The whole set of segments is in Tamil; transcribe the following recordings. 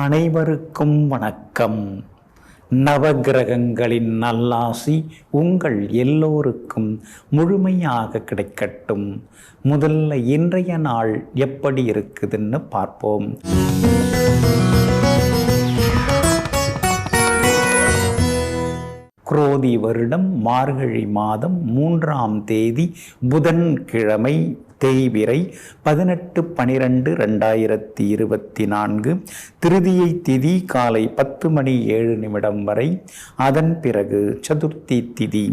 அனைவருக்கும் வணக்கம். நவகிரகங்களின் நல்லாசி உங்கள் எல்லோருக்கும் முழுமையாக கிடைக்கட்டும். முதல்ல இன்றைய நாள் எப்படி இருக்குதுன்னு பார்ப்போம். குரோதி வருடம் மார்கழி மாதம் 3ஆம் தேதி புதன்கிழமை, தேய்பிறை 18/12/2024. திருதியை திதி காலை 10:07 வரை. அதன் பிறகு சதுர்த்தி திதி.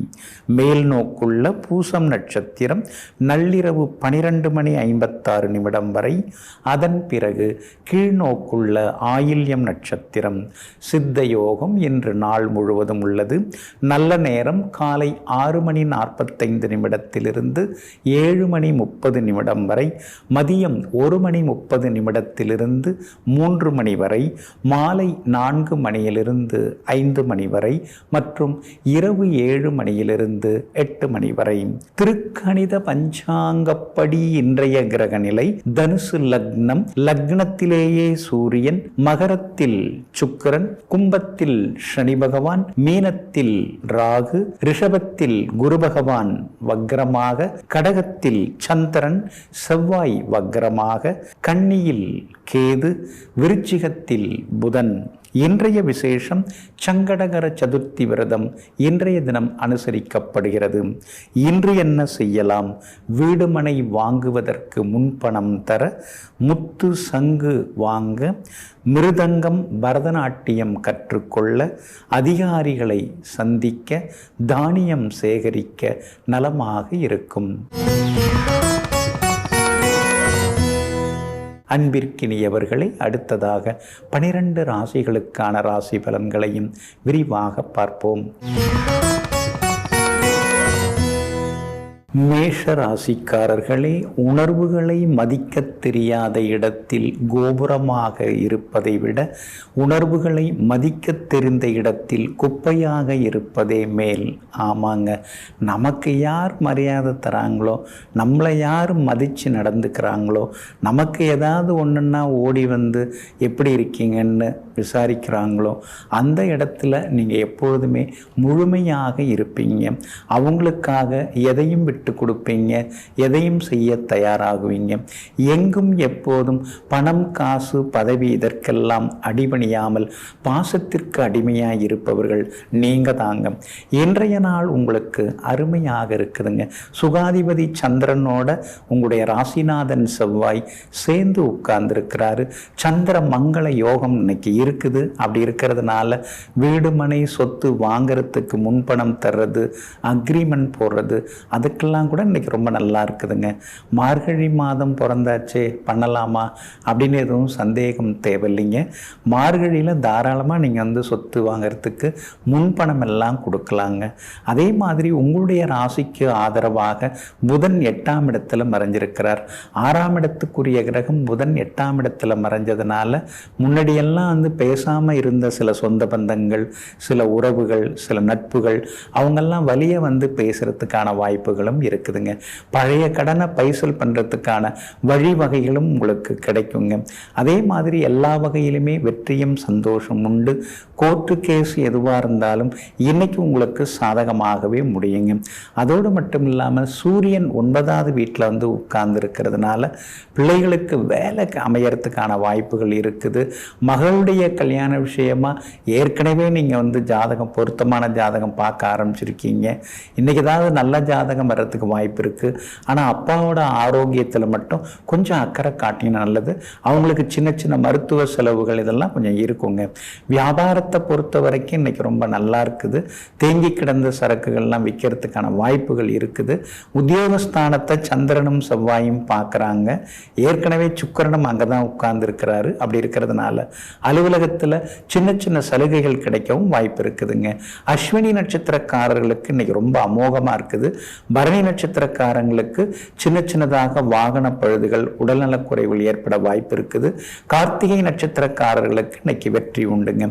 மேல் நோக்குள்ள பூசம் நட்சத்திரம் நள்ளிரவு 12:56 வரை. அதன் பிறகு கீழ்நோக்குள்ள ஆயில்யம் நட்சத்திரம். சித்த யோகம் இன்று நாள் முழுவதும் உள்ளது. நல்ல நேரம் காலை 6:45 7:30 வரை. மதியம் 1:30 3 வரை. மாலை 4 5 வரை மற்றும் இரவு 7 8 வரை. திருக்கணித பஞ்சாங்கப்படி இன்றைய கிரக நிலை தனுசு லக்னம். லக்னத்திலேயே சூரியன், மகரத்தில் சுக்கிரன், கும்பத்தில் சனி பகவான், மீனத்தில் ராகு, ரிஷபத்தில் குரு பகவான் வக்ரமாக, கடகத்தில் சந்திரன், செவ்வாய் வக்ரமாக, கன்னியில் கேது, விருச்சிகத்தில் புதன். இன்றைய விசேஷம் சங்கடகர சதுர்த்தி விரதம் இன்றைய தினம் அனுசரிக்கப்படுகிறது. இன்று என்ன செய்யலாம்? வீடு மனை வாங்குவதற்கு முன்பணம் தர, முத்து சங்கு வாங்க, மிருதங்கம் பரதநாட்டியம் கற்றுக்கொள்ள, அதிகாரிகளை சந்திக்க, தானியம் சேகரிக்க நலமாக இருக்கும். அன்பிற்கினியவர்களை, அடுத்ததாக 12 ராசிகளுக்கான ராசி பலன்களையும் விரிவாக பார்ப்போம். மேஷ ராசிக்காரர்களே, உணர்வுகளை மதிக்க தெரியாத இடத்தில் கோபுரமாக இருப்பதை விட உணர்வுகளை மதிக்க தெரிந்த இடத்தில் குப்பையாக இருப்பதே மேல். ஆமாங்க, நமக்கு யார் மரியாதை தராங்களோ, நம்மளை யார் மதித்து நடந்துக்கிறாங்களோ, நமக்கு ஏதாவது ஒன்றுன்னா ஓடி வந்து எப்படி இருக்கீங்கன்னு விசாரிக்கிறாங்களோ, அந்த இடத்துல நீங்கள் எப்பொழுதுமே முழுமையாக இருப்பீங்க. அவங்களுக்காக எதையும் விட்டு கொடுப்பீங்க, எதையும் செய்ய தயாராகுவீங்க. எங்கும் எப்போதும் பணம், காசு, பதவி இதற்கெல்லாம் அடிபணியாமல் பாசத்திற்கு அடிமையாக இருப்பவர்கள் நீங்க தாங்க. இன்றைய நாள் உங்களுக்கு அருமையாக இருக்குதுங்க. சுகாதிபதி சந்திரனோட உங்களுடைய ராசிநாதன் செவ்வாய் சேர்ந்து உட்கார்ந்துருக்கிறாரு. சந்திர மங்கள யோகம் இன்னைக்கு இருக்குது. அப்படி இருக்கிறதுனால வீடு மனை சொத்து வாங்கிறதுக்கு முன்பணம் தர்றது, அக்ரிமெண்ட் போடுறது, அதுக்கெல்லாம் கூட இன்னைக்கு ரொம்ப நல்லா இருக்குதுங்க. மார்கழி மாதம் பிறந்தாச்சே, பண்ணலாமா அப்படின்னு எதுவும் சந்தேகம் தேவையில்லைங்க. மார்கழியில் தாராளமாக நீங்கள் வந்து சொத்து வாங்கிறதுக்கு முன்பணம் எல்லாம் கொடுக்கலாங்க. அதே மாதிரி உங்களுடைய ராசிக்கு ஆதரவாக புதன் 8ஆம் இடத்துல மறைஞ்சிருக்கிறார். 6ஆம் இடத்துக்குரிய கிரகம் புதன் 8ஆம் இடத்துல மறைஞ்சதுனால முன்னாடியெல்லாம் வந்து பேசாமல் இருந்த சில சொந்த பந்தங்கள், சில உறவுகள், சில நட்புகள், அவங்கெல்லாம் வலிய வந்து பேசுறதுக்கான வாய்ப்புகளும் இருக்குதுங்க. பழைய கடனை பைசல் பண்ணுறதுக்கான வழிவகைகளும் உங்களுக்கு கிடைக்குங்க. அதே மாதிரி எல்லா வகையிலுமே வெற்றியும் சந்தோஷம் உண்டு. கோர்ட்டு கேஸ் எதுவாக இருந்தாலும் இன்னைக்கு உங்களுக்கு சாதகமாகவே முடியுங்க. அதோடு மட்டும் இல்லாமல் சூரியன் 9ஆவது வீட்டில் வந்து உட்கார்ந்து இருக்கிறதுனால பிள்ளைகளுக்கு வேலை அமையறதுக்கான வாய்ப்புகள் இருக்குது. மகளுடைய கல்யாண விஷயமா ஏற்கனவே நீங்கள் வந்து ஜாதகம், பொருத்தமான ஜாதகம் பார்க்க ஆரம்பிச்சிருக்கீங்க. இன்றைக்கி ஏதாவது நல்ல ஜாதகம் வர்றதுக்கு வாய்ப்பு இருக்குது. ஆனால் அப்பாவோட ஆரோக்கியத்தில் மட்டும் கொஞ்சம் அக்கறை காட்டினா நல்லது. அவங்களுக்கு சின்ன சின்ன மருத்துவ செலவுகள் இதெல்லாம் கொஞ்சம் இருக்குங்க. வியாபாரத்தை பொறுத்த வரைக்கும் இன்றைக்கி ரொம்ப நல்லா இருக்குது. தேங்கி கிடந்த சரக்குகள்லாம் விற்கிறதுக்கான வாய்ப்புகள் இருக்குது. உத்தியோகஸ்தானத்தை சந்திரனும் செவ்வாயும் பார்க்குறாங்க. ஏற்கனவே சுக்கிரனும் அங்கே தான் உட்கார்ந்துருக்கிறாரு. அப்படி இருக்கிறதுனால அலுவலகத்தில் சின்ன சின்ன சலுகைகள் கிடைக்கவும் வாய்ப்பு இருக்குதுங்க. அஸ்வினி நட்சத்திரக்காரர்களுக்கு இன்னைக்கு ரொம்ப அமோகமாக இருக்குது. பரணி நட்சத்திரக்காரங்களுக்கு சின்ன சின்னதாக வாகன பழுதுகள், உடல்நலக்குறைவுகள் ஏற்பட வாய்ப்பு இருக்குது. கார்த்திகை நட்சத்திரக்காரர்களுக்கு இன்னைக்கு வெற்றி உண்டுங்க.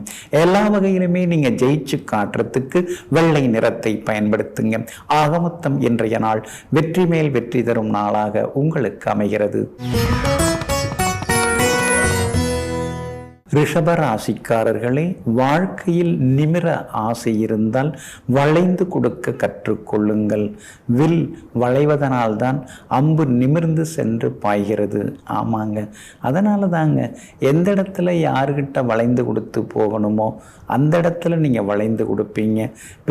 எல்லா வகையிலுமே நீங்க ஜெயிச்சு காட்டுறதுக்கு வெள்ளை நிறத்தை பயன்படுத்துங்க. ஆக மொத்தம் இன்றைய நாள் வெற்றி மேல் வெற்றி தரும் நாளாக உங்களுக்கு அமைகிறது. ரிஷப ராசிக்காரர்களே, வாழ்க்கையில் நிமிர ஆசை இருந்தால் வளைந்து கொடுக்க கற்றுக்கொள்ளுங்கள். வில் வளைவதனால்தான் அம்பு நிமிர்ந்து சென்று பாய்கிறது. ஆமாங்க, அதனால தாங்க எந்த இடத்துல யாருக்கிட்ட வளைந்து கொடுத்து போகணுமோ அந்த இடத்துல நீங்கள் வளைந்து கொடுப்பீங்க.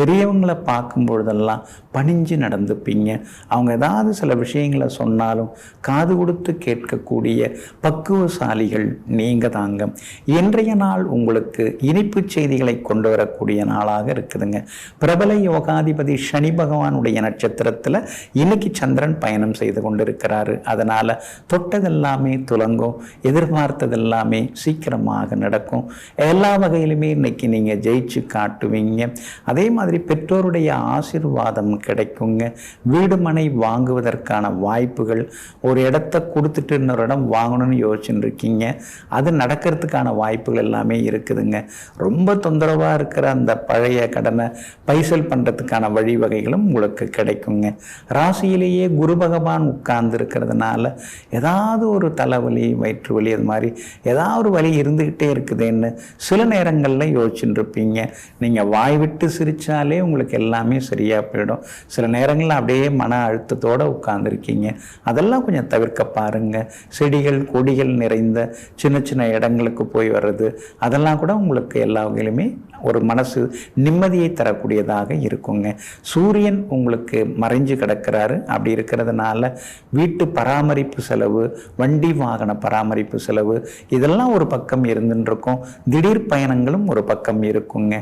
பெரியவங்களை பார்க்கும் பொழுதெல்லாம் பணிஞ்சு நடந்துப்பீங்க. அவங்க ஏதாவது சில விஷயங்களை சொன்னாலும் காது கொடுத்து கேட்கக்கூடிய பக்குவசாலிகள் நீங்கள் தாங்க. இன்றைய நாள் உங்களுக்கு இனிப்பு செய்திகளை கொண்டு வரக்கூடிய நாளாக இருக்குதுங்க. பிரபல யோகாதிபதி சனி பகவானுடைய நட்சத்திரத்தில் இன்னைக்கு சந்திரன் பயணம் செய்து கொண்டிருக்கிறாரு. அதனால் தொட்டதெல்லாமே துலங்கும், எதிர்பார்த்ததெல்லாமே சீக்கிரமாக நடக்கும். எல்லா வகையிலுமே இன்னைக்கு நீங்கள் ஜெயிச்சு காட்டுவீங்க. அதே மாதிரி பெற்றோருடைய ஆசீர்வாதம் கிடைக்குங்க. வீடு மனை வாங்குவதற்கான வாய்ப்புகள், ஒரு இடத்த கொடுத்துட்டு இன்னொரு இடம் வாங்கணும்னு யோசிச்சுட்டு இருக்கீங்க, அது நடக்கிறதுக்கான வாய்ப்புகள் எல்லாமே இருக்குதுங்க. ரொம்ப தொந்தரவாக இருக்கிற அந்த பழைய கடனை பைசல் பண்ணுறதுக்கான வழிவகைகளும் உங்களுக்கு கிடைக்குங்க. ராசியிலேயே குரு பகவான் உட்கார்ந்து இருக்கிறதுனால ஏதாவது ஒரு தலைவலி, வயிற்று வலி, அது மாதிரி ஏதாவது ஒரு வலி இருந்துக்கிட்டே இருக்குதுன்னு சில நேரங்களில் யோசிச்சுட்டு இருப்பீங்க. நீங்கள் வாய் விட்டு சிரித்தாலே உங்களுக்கு எல்லாமே சரியாக போயிடும். சில நேரங்களில் அப்படியே மன அழுத்தத்தோடு உட்கார்ந்துருக்கீங்க. அதெல்லாம் கொஞ்சம் தவிர்க்க பாருங்கள். செடிகள் கொடிகள் நிறைந்த சின்ன சின்ன இடங்களுக்கு போய் வர்றது, அதெல்லாம் கூட உங்களுக்கு எல்லா வகையிலுமே ஒரு மனசு நிம்மதியை தரக்கூடியதாக இருக்குங்க. சூரியன் உங்களுக்கு மறைஞ்சு கிடக்கிறாரு. அப்படி இருக்கிறதுனால வீட்டு பராமரிப்பு செலவு, வண்டி வாகன பராமரிப்பு செலவு, இதெல்லாம் ஒரு பக்கம் இருந்துருக்கும். திடீர் பயணங்களும் ஒரு பக்கம் இருக்குங்க.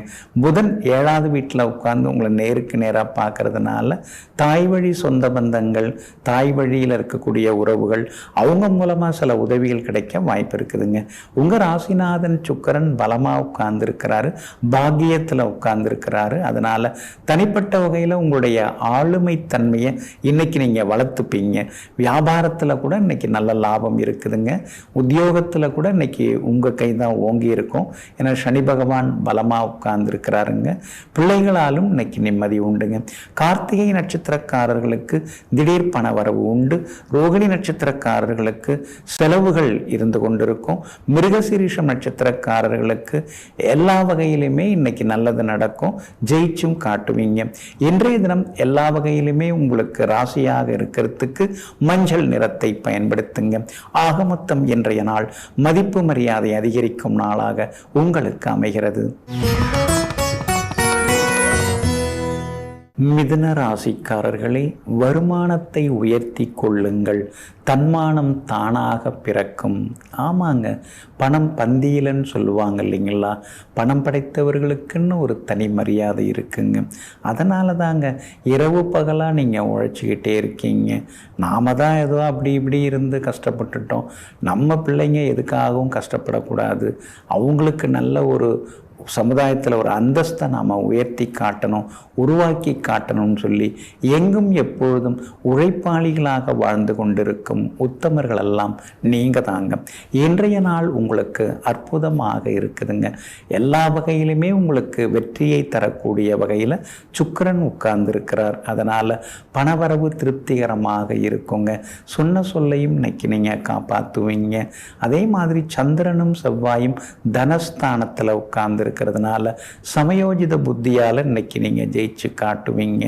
புதன் 7வது வீட்டில் உட்கார்ந்து உங்களை நேருக்கு நேராக பார்க்கறதுனால தாய் வழி சொந்த பந்தங்கள், தாய் வழியில் இருக்கக்கூடிய உறவுகள், அவங்க மூலமாக சில உதவிகள் கிடைக்க வாய்ப்பு இருக்குதுங்க. உங்கள் ராசிநாதன் சுக்கிரன் பலமாக உட்கார்ந்து இருக்கிறாரு, பாக்கியத்தில் உட்கார்ந்துருக்கிறாரு. அதனால் தனிப்பட்ட வகையில் உங்களுடைய ஆளுமை தன்மையை இன்னைக்கு நீங்கள் வளர்த்துப்பீங்க. வியாபாரத்தில் கூட இன்னைக்கு நல்ல லாபம் இருக்குதுங்க. உத்தியோகத்தில் கூட இன்னைக்கு உங்கள் கை தான் ஓங்கி இருக்கும். ஏன்னா சனி பகவான் பலமாக உட்கார்ந்துருக்கிறாருங்க. பிள்ளைகளாலும் இன்னைக்கு நிம்மதி உண்டுங்க. கார்த்திகை நட்சத்திரக்காரர்களுக்கு திடீர் பண வரவு உண்டு. ரோகிணி நட்சத்திரக்காரர்களுக்கு செலவுகள் இருந்து கொண்டிருக்கும். மிருகசீரிஷம் நட்சத்திரக்காரர்களுக்கு எல்லா வகையிலுமே இன்னைக்கு நல்லது நடக்கும், ஜெயிச்சும் காட்டுவீங்க. இன்றைய தினம் எல்லா வகையிலுமே உங்களுக்கு ராசியாக இருக்கிறதுக்கு மஞ்சள் நிறத்தை பயன்படுத்துங்க. ஆக மொத்தம் இன்றைய நாள் மதிப்பு மரியாதை அதிகரிக்கும் நாளாக உங்களுக்கு அமைகிறது. மிதுன ராசிக்காரர்களே, வருமானத்தை உயர்த்தி கொள்ளுங்கள். தன்மானம் தானாக பிறக்கும். ஆமாங்க, பணம் பந்தியிலன்னு சொல்லுவாங்க இல்லைங்களா? பணம் படைத்தவர்களுக்குன்னு ஒரு தனி மரியாதை இருக்குங்க. அதனால தாங்க இரவு பகலாக நீங்கள் உழைச்சிக்கிட்டே இருக்கீங்க. நாம தான் ஏதோ அப்படி இப்படி இருந்து கஷ்டப்பட்டுட்டோம். நம்ம பிள்ளைங்க எதுக்காகவும் கஷ்டப்படக்கூடாது. அவங்களுக்கு நல்ல ஒரு சமுதாயத்தில் ஒரு அந்தஸ்தை நாம் உயர்த்தி காட்டணும், உருவாக்கி காட்டணும்னு சொல்லி எங்கும் எப்பொழுதும் உழைப்பாளிகளாக வாழ்ந்து கொண்டிருக்கும் உத்தமர்கள் எல்லாம் நீங்கள் தாங்க. இன்றைய நாள் உங்களுக்கு அற்புதமாக இருக்குதுங்க. எல்லா வகையிலுமே உங்களுக்கு வெற்றியை தரக்கூடிய வகையில் சுக்கிரன் உட்கார்ந்துருக்கிறார். அதனால் பணவரவு திருப்திகரமாக இருக்குங்க. சொன்ன சொல்லையும் இன்னைக்கு நீங்கள் காப்பாற்றுவீங்க. அதே மாதிரி சந்திரனும் செவ்வாயும் தனஸ்தானத்தில் உட்கார்ந்து இருக்கிறதுனால சமயோஜித புத்தியால் இன்னைக்கு நீங்கள் ஜெயிச்சு காட்டுவீங்க.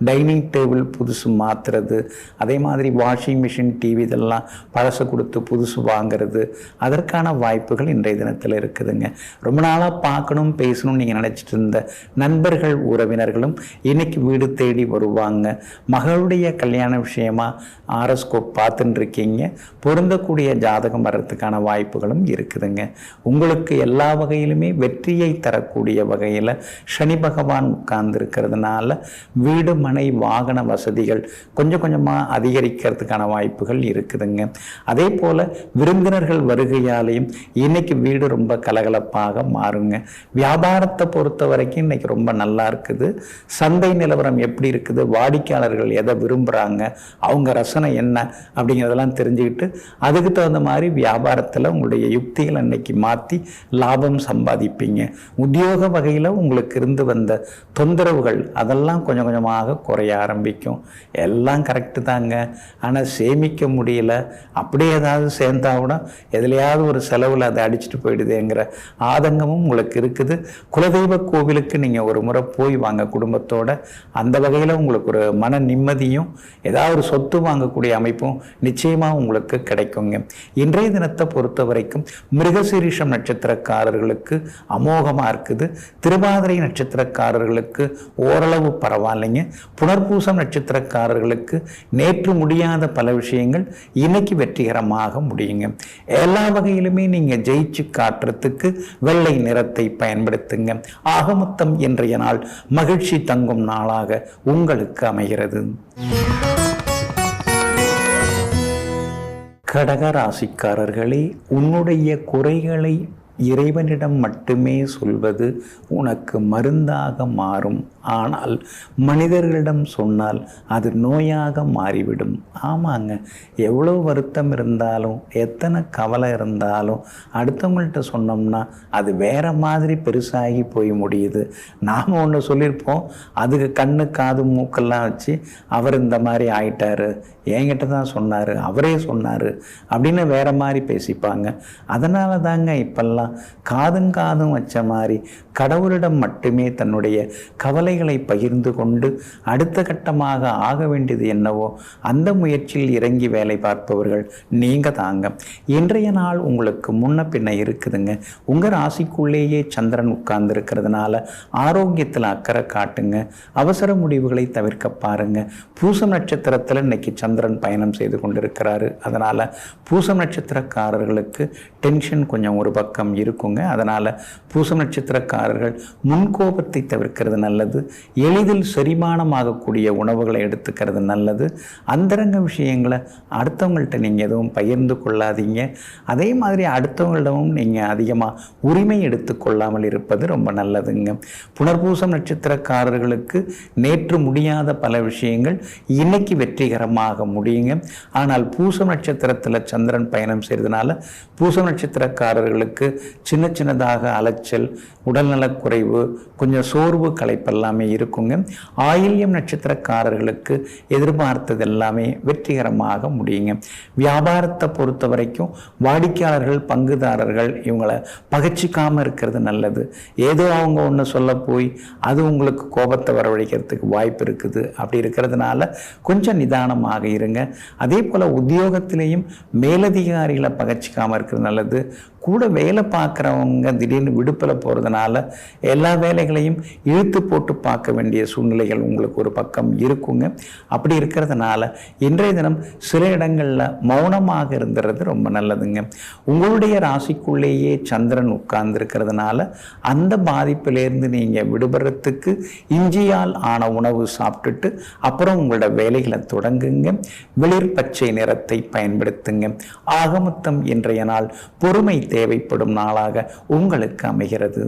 டைனிங் டேபிள் புதுசு மாற்றுறது, அதே மாதிரி வாஷிங் மிஷின், டிவி இதெல்லாம் பழசு கொடுத்து புதுசு வாங்கிறது, அதற்கான வாய்ப்புகள் இன்றைய தினத்தில் இருக்குதுங்க. ரொம்ப நாளாக பார்க்கணும் பேசணும்னு நீங்கள் நினச்சிட்டு இருந்த நண்பர்கள் உறவினர்களும் இன்னைக்கு வீடு தேடி வருவாங்க. மகளுடைய கல்யாண விஷயமா ஆரோஸ்கோப் பார்த்துட்டு இருக்கீங்க. பொருந்தக்கூடிய ஜாதகம் வர்றதுக்கான வாய்ப்புகளும் இருக்குதுங்க. உங்களுக்கு எல்லா வகையிலுமே வெற்றியை தரக்கூடிய வகையில் சனி பகவான் உட்கார்ந்து இருக்கிறதுனால வீடு மனை வாகன வசதிகள் கொஞ்சம் கொஞ்சமாக அதிகரிக்கிறதுக்கான வாய்ப்புகள் இருக்குதுங்க. அதே போல் விருந்தினர்கள் வருகையாலையும் இன்னைக்கு வீடு ரொம்ப கலகலப்பாக மாறுங்க. வியாபாரத்தை பொறுத்த வரைக்கும் இன்னைக்கு ரொம்ப நல்லா இருக்குது. சந்தை நிலவரம் எப்படி இருக்குது, வாடிக்கையாளர்கள் எதை விரும்புகிறாங்க, அவங்க ரசனை என்ன அப்படிங்கிறதெல்லாம் தெரிஞ்சுக்கிட்டு அதுக்கு தகுந்த மாதிரி வியாபாரத்தில் உங்களுடைய யுக்திகளை இன்னைக்கு மாற்றி லாபம் சம்பாதிப்பீங்க. உத்தியோக வகையில் உங்களுக்கு இருந்து வந்த தொந்தரவுகள் அதெல்லாம் கொஞ்சம் கொஞ்சமாக குறைய ஆரம்பிக்கும். எல்லாம் கரெக்டு தாங்க, ஆனால் சேமிக்க முடியல, அப்படியே ஏதாவது சேர்ந்தா கூட எதுலையாவது ஒரு செலவில் அதை அடிச்சுட்டு போயிடுதுங்கிற ஆதங்கமும் உங்களுக்கு இருக்குது. குலதெய்வ கோவிலுக்கு நீங்கள் ஒரு முறை போய் வாங்க குடும்பத்தோட. அந்த வகையில் உங்களுக்கு ஒரு மன நிம்மதியும் ஏதாவது ஒரு சொத்து வாங்கக்கூடிய அமைப்பும் நிச்சயமாக உங்களுக்கு கிடைக்குங்க. இன்றைய தினத்தை பொறுத்த வரைக்கும் மிருகசீரிஷம் நட்சத்திரக்காரர்களுக்கு அமோகமாக இருக்குது. திருவாதிரை நட்சத்திரக்காரர்களுக்கு ஓரளவு பரவாயில்லைங்க. புனர்பூசம் நட்சத்திரக்காரர்களுக்கு நேற்று முடியாத பல விஷயங்கள் இன்னைக்கு வெற்றிகரமாக முடியுங்க. எல்லா வகையிலுமே நீங்கள் ஜெயிச்சு காட்டுறதுக்கு வெள்ளை நிறத்தை பயன்படுத்துங்க. ஆகமொத்தம் இன்றைய நாள் மகிழ்ச்சி தங்கும் நாளாக உங்களுக்கு அமைகிறது. கடக ராசிக்காரர்களே, உன்னுடைய குறைகளை இறைவனிடம் மட்டுமே சொல்வது உனக்கு மருந்தாக மாறும். ஆனால் மனிதர்களிடம் சொன்னால் அது நோயாக மாறிவிடும். ஆமாங்க, எவ்வளோ வருத்தம் இருந்தாலும் எத்தனை கவலை இருந்தாலும் அடுத்தவங்கள்ட்ட சொன்னோம்னா அது வேற மாதிரி பெருசாகி போய் முடியுது. நாம் ஒன்று சொல்லியிருப்போம், அதுக்கு கண்ணு காது மூக்கெல்லாம் வச்சு அவர் இந்த மாதிரி ஆயிட்டாரு, என்கிட்ட தான் சொன்னார், அவரே சொன்னார் அப்படின்னு வேற மாதிரி பேசிப்பாங்க. அதனால தாங்க இப்பெல்லாம் காதும் வச்ச மாதிரி கடவுளிடம் மட்டுமே தன்னுடைய கவலைகளை பகிர்ந்து கொண்டு அடுத்த கட்டமாக ஆக வேண்டியது என்னவோ அந்த முயற்சியில் இறங்கி வேலை பார்ப்பவர்கள் நீங்க தாங்க. இன்றைய நாள் உங்களுக்கு முன்ன பின்ன இருக்குதுங்க. உங்கள் ராசிக்குள்ளேயே சந்திரன் உட்கார்ந்து இருக்கிறதுனால ஆரோக்கியத்தில் அக்கறை காட்டுங்க. அவசர முடிவுகளை தவிர்க்க பாருங்க. பூசம் நட்சத்திரத்தில் இன்னைக்கு சந்திரன் பயணம் செய்து கொண்டிருக்கிறாரு. அதனால் பூசம் நட்சத்திரக்காரர்களுக்கு டென்ஷன் கொஞ்சம் ஒரு பக்கம் இருக்குங்க. அதனால் பூசம் நட்சத்திரக்காரர்கள் முன்கோபத்தை தவிர்க்கிறது நல்லது. எளிதில் செரிமானமாகக்கூடிய உணவுகளை எடுத்துக்கிறது நல்லது. அந்தரங்க விஷயங்களை அடுத்தவங்கள்ட்ட நீங்கள் எதுவும் பகிர்ந்து கொள்ளாதீங்க. அதே மாதிரி அடுத்தவங்களிடமும் நீங்கள் அதிகமாக உரிமை எடுத்துக்கொள்ளாமல் இருப்பது ரொம்ப நல்லதுங்க. புனர்பூசம் நட்சத்திரக்காரர்களுக்கு நேற்று முடியாத பல விஷயங்கள் இன்னைக்கு வெற்றிகரமாக முடியுங்க. ஆனால் பூசம் நட்சத்திரத்தில் சந்திரன் பயணம் செய்கிறதுனால பூசம் நட்சத்திரக்காரர்களுக்கு சின்ன சின்னதாக அலைச்சல், உடல்நலக்குறைவு, கொஞ்சம் சோர்வு களைப்பெல்லாமே இருக்குங்க. ஆயில்யம் நட்சத்திரக்காரர்களுக்கு எதிர்பார்த்தது எல்லாமே வெற்றிகரமாக முடியுங்க. வியாபாரத்தை பொறுத்த வரைக்கும் வாடிக்கையாளர்கள், பங்குதாரர்கள் இவங்களை பகச்சிக்காமல் இருக்கிறது நல்லது. ஏதோ அவங்க ஒன்று சொல்ல போய் அது உங்களுக்கு கோபத்தை வரவழைக்கிறதுக்கு வாய்ப்பு இருக்குது. அப்படி இருக்கிறதுனால கொஞ்சம் நிதானமாக இருங்க. அதே போல் உத்தியோகத்திலேயும் மேலதிகாரிகளை பகச்சிக்காமல் இருக்கிறது நல்லது. கூட வேலை பார்க்குறவங்க திடீர்னு விடுப்பில் போகிறதுனால எல்லா வேலைகளையும் இழுத்து போட்டு பார்க்க வேண்டிய சூழ்நிலைகள் உங்களுக்கு ஒரு பக்கம் இருக்குங்க. அப்படி இருக்கிறதுனால இன்றைய தினம் சில இடங்களில் மௌனமாக இருந்துறது ரொம்ப நல்லதுங்க. உங்களுடைய ராசிக்குள்ளேயே சந்திரன் உட்கார்ந்து இருக்கிறதுனால அந்த பாதிப்பிலேருந்து நீங்கள் விடுபடுறதுக்கு இஞ்சியால் ஆன உணவு சாப்பிட்டுட்டு அப்புறம் உங்களோட வேலைகளை தொடங்குங்க. வெளிர் பச்சை நிறத்தை பயன்படுத்துங்க. ஆகமொத்தம் இன்றைய நாள் பொறுமை தேவைப்படும் நாளாக உங்களுக்கு அமைகிறது.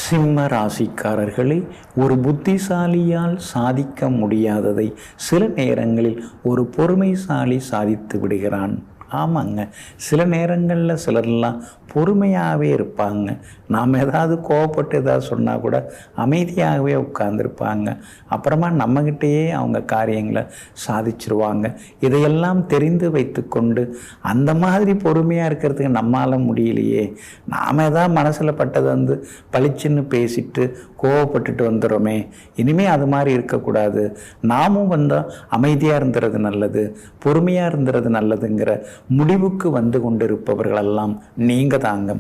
சிம்ம ராசிக்காரர்களே, ஒரு புத்திசாலியால் சாதிக்க முடியாததை சில நேரங்களில் ஒரு பொறுமைசாலி சாதித்து விடுகிறான். ஆமாங்க, சில நேரங்களில் சிலர்லாம் பொறுமையாகவே இருப்பாங்க. நாம் ஏதாவது கோவப்பட்டு ஏதாவது சொன்னால் கூட அமைதியாகவே உட்கார்ந்துருப்பாங்க. அப்புறமா நம்மகிட்டேயே அவங்க காரியங்களை சாதிச்சிருவாங்க. இதையெல்லாம் தெரிந்து வைத்து கொண்டு அந்த மாதிரி பொறுமையாக இருக்கிறதுக்கு நம்மளால் முடியலையே, நாம் ஏதாவது மனசில் பட்டதை பளிச்சுன்னு பேசிட்டு கோவப்பட்டுட்டு வந்துடுறோமே, இனிமேல் அது மாதிரி இருக்கக்கூடாது, நாமும் வந்தால் அமைதியாக இருந்துறது நல்லது, பொறுமையாக இருந்துறது நல்லதுங்கிற முடிவுக்கு வந்து கொண்டிருப்பவர்களெல்லாம் நீங்கள் தாங்க.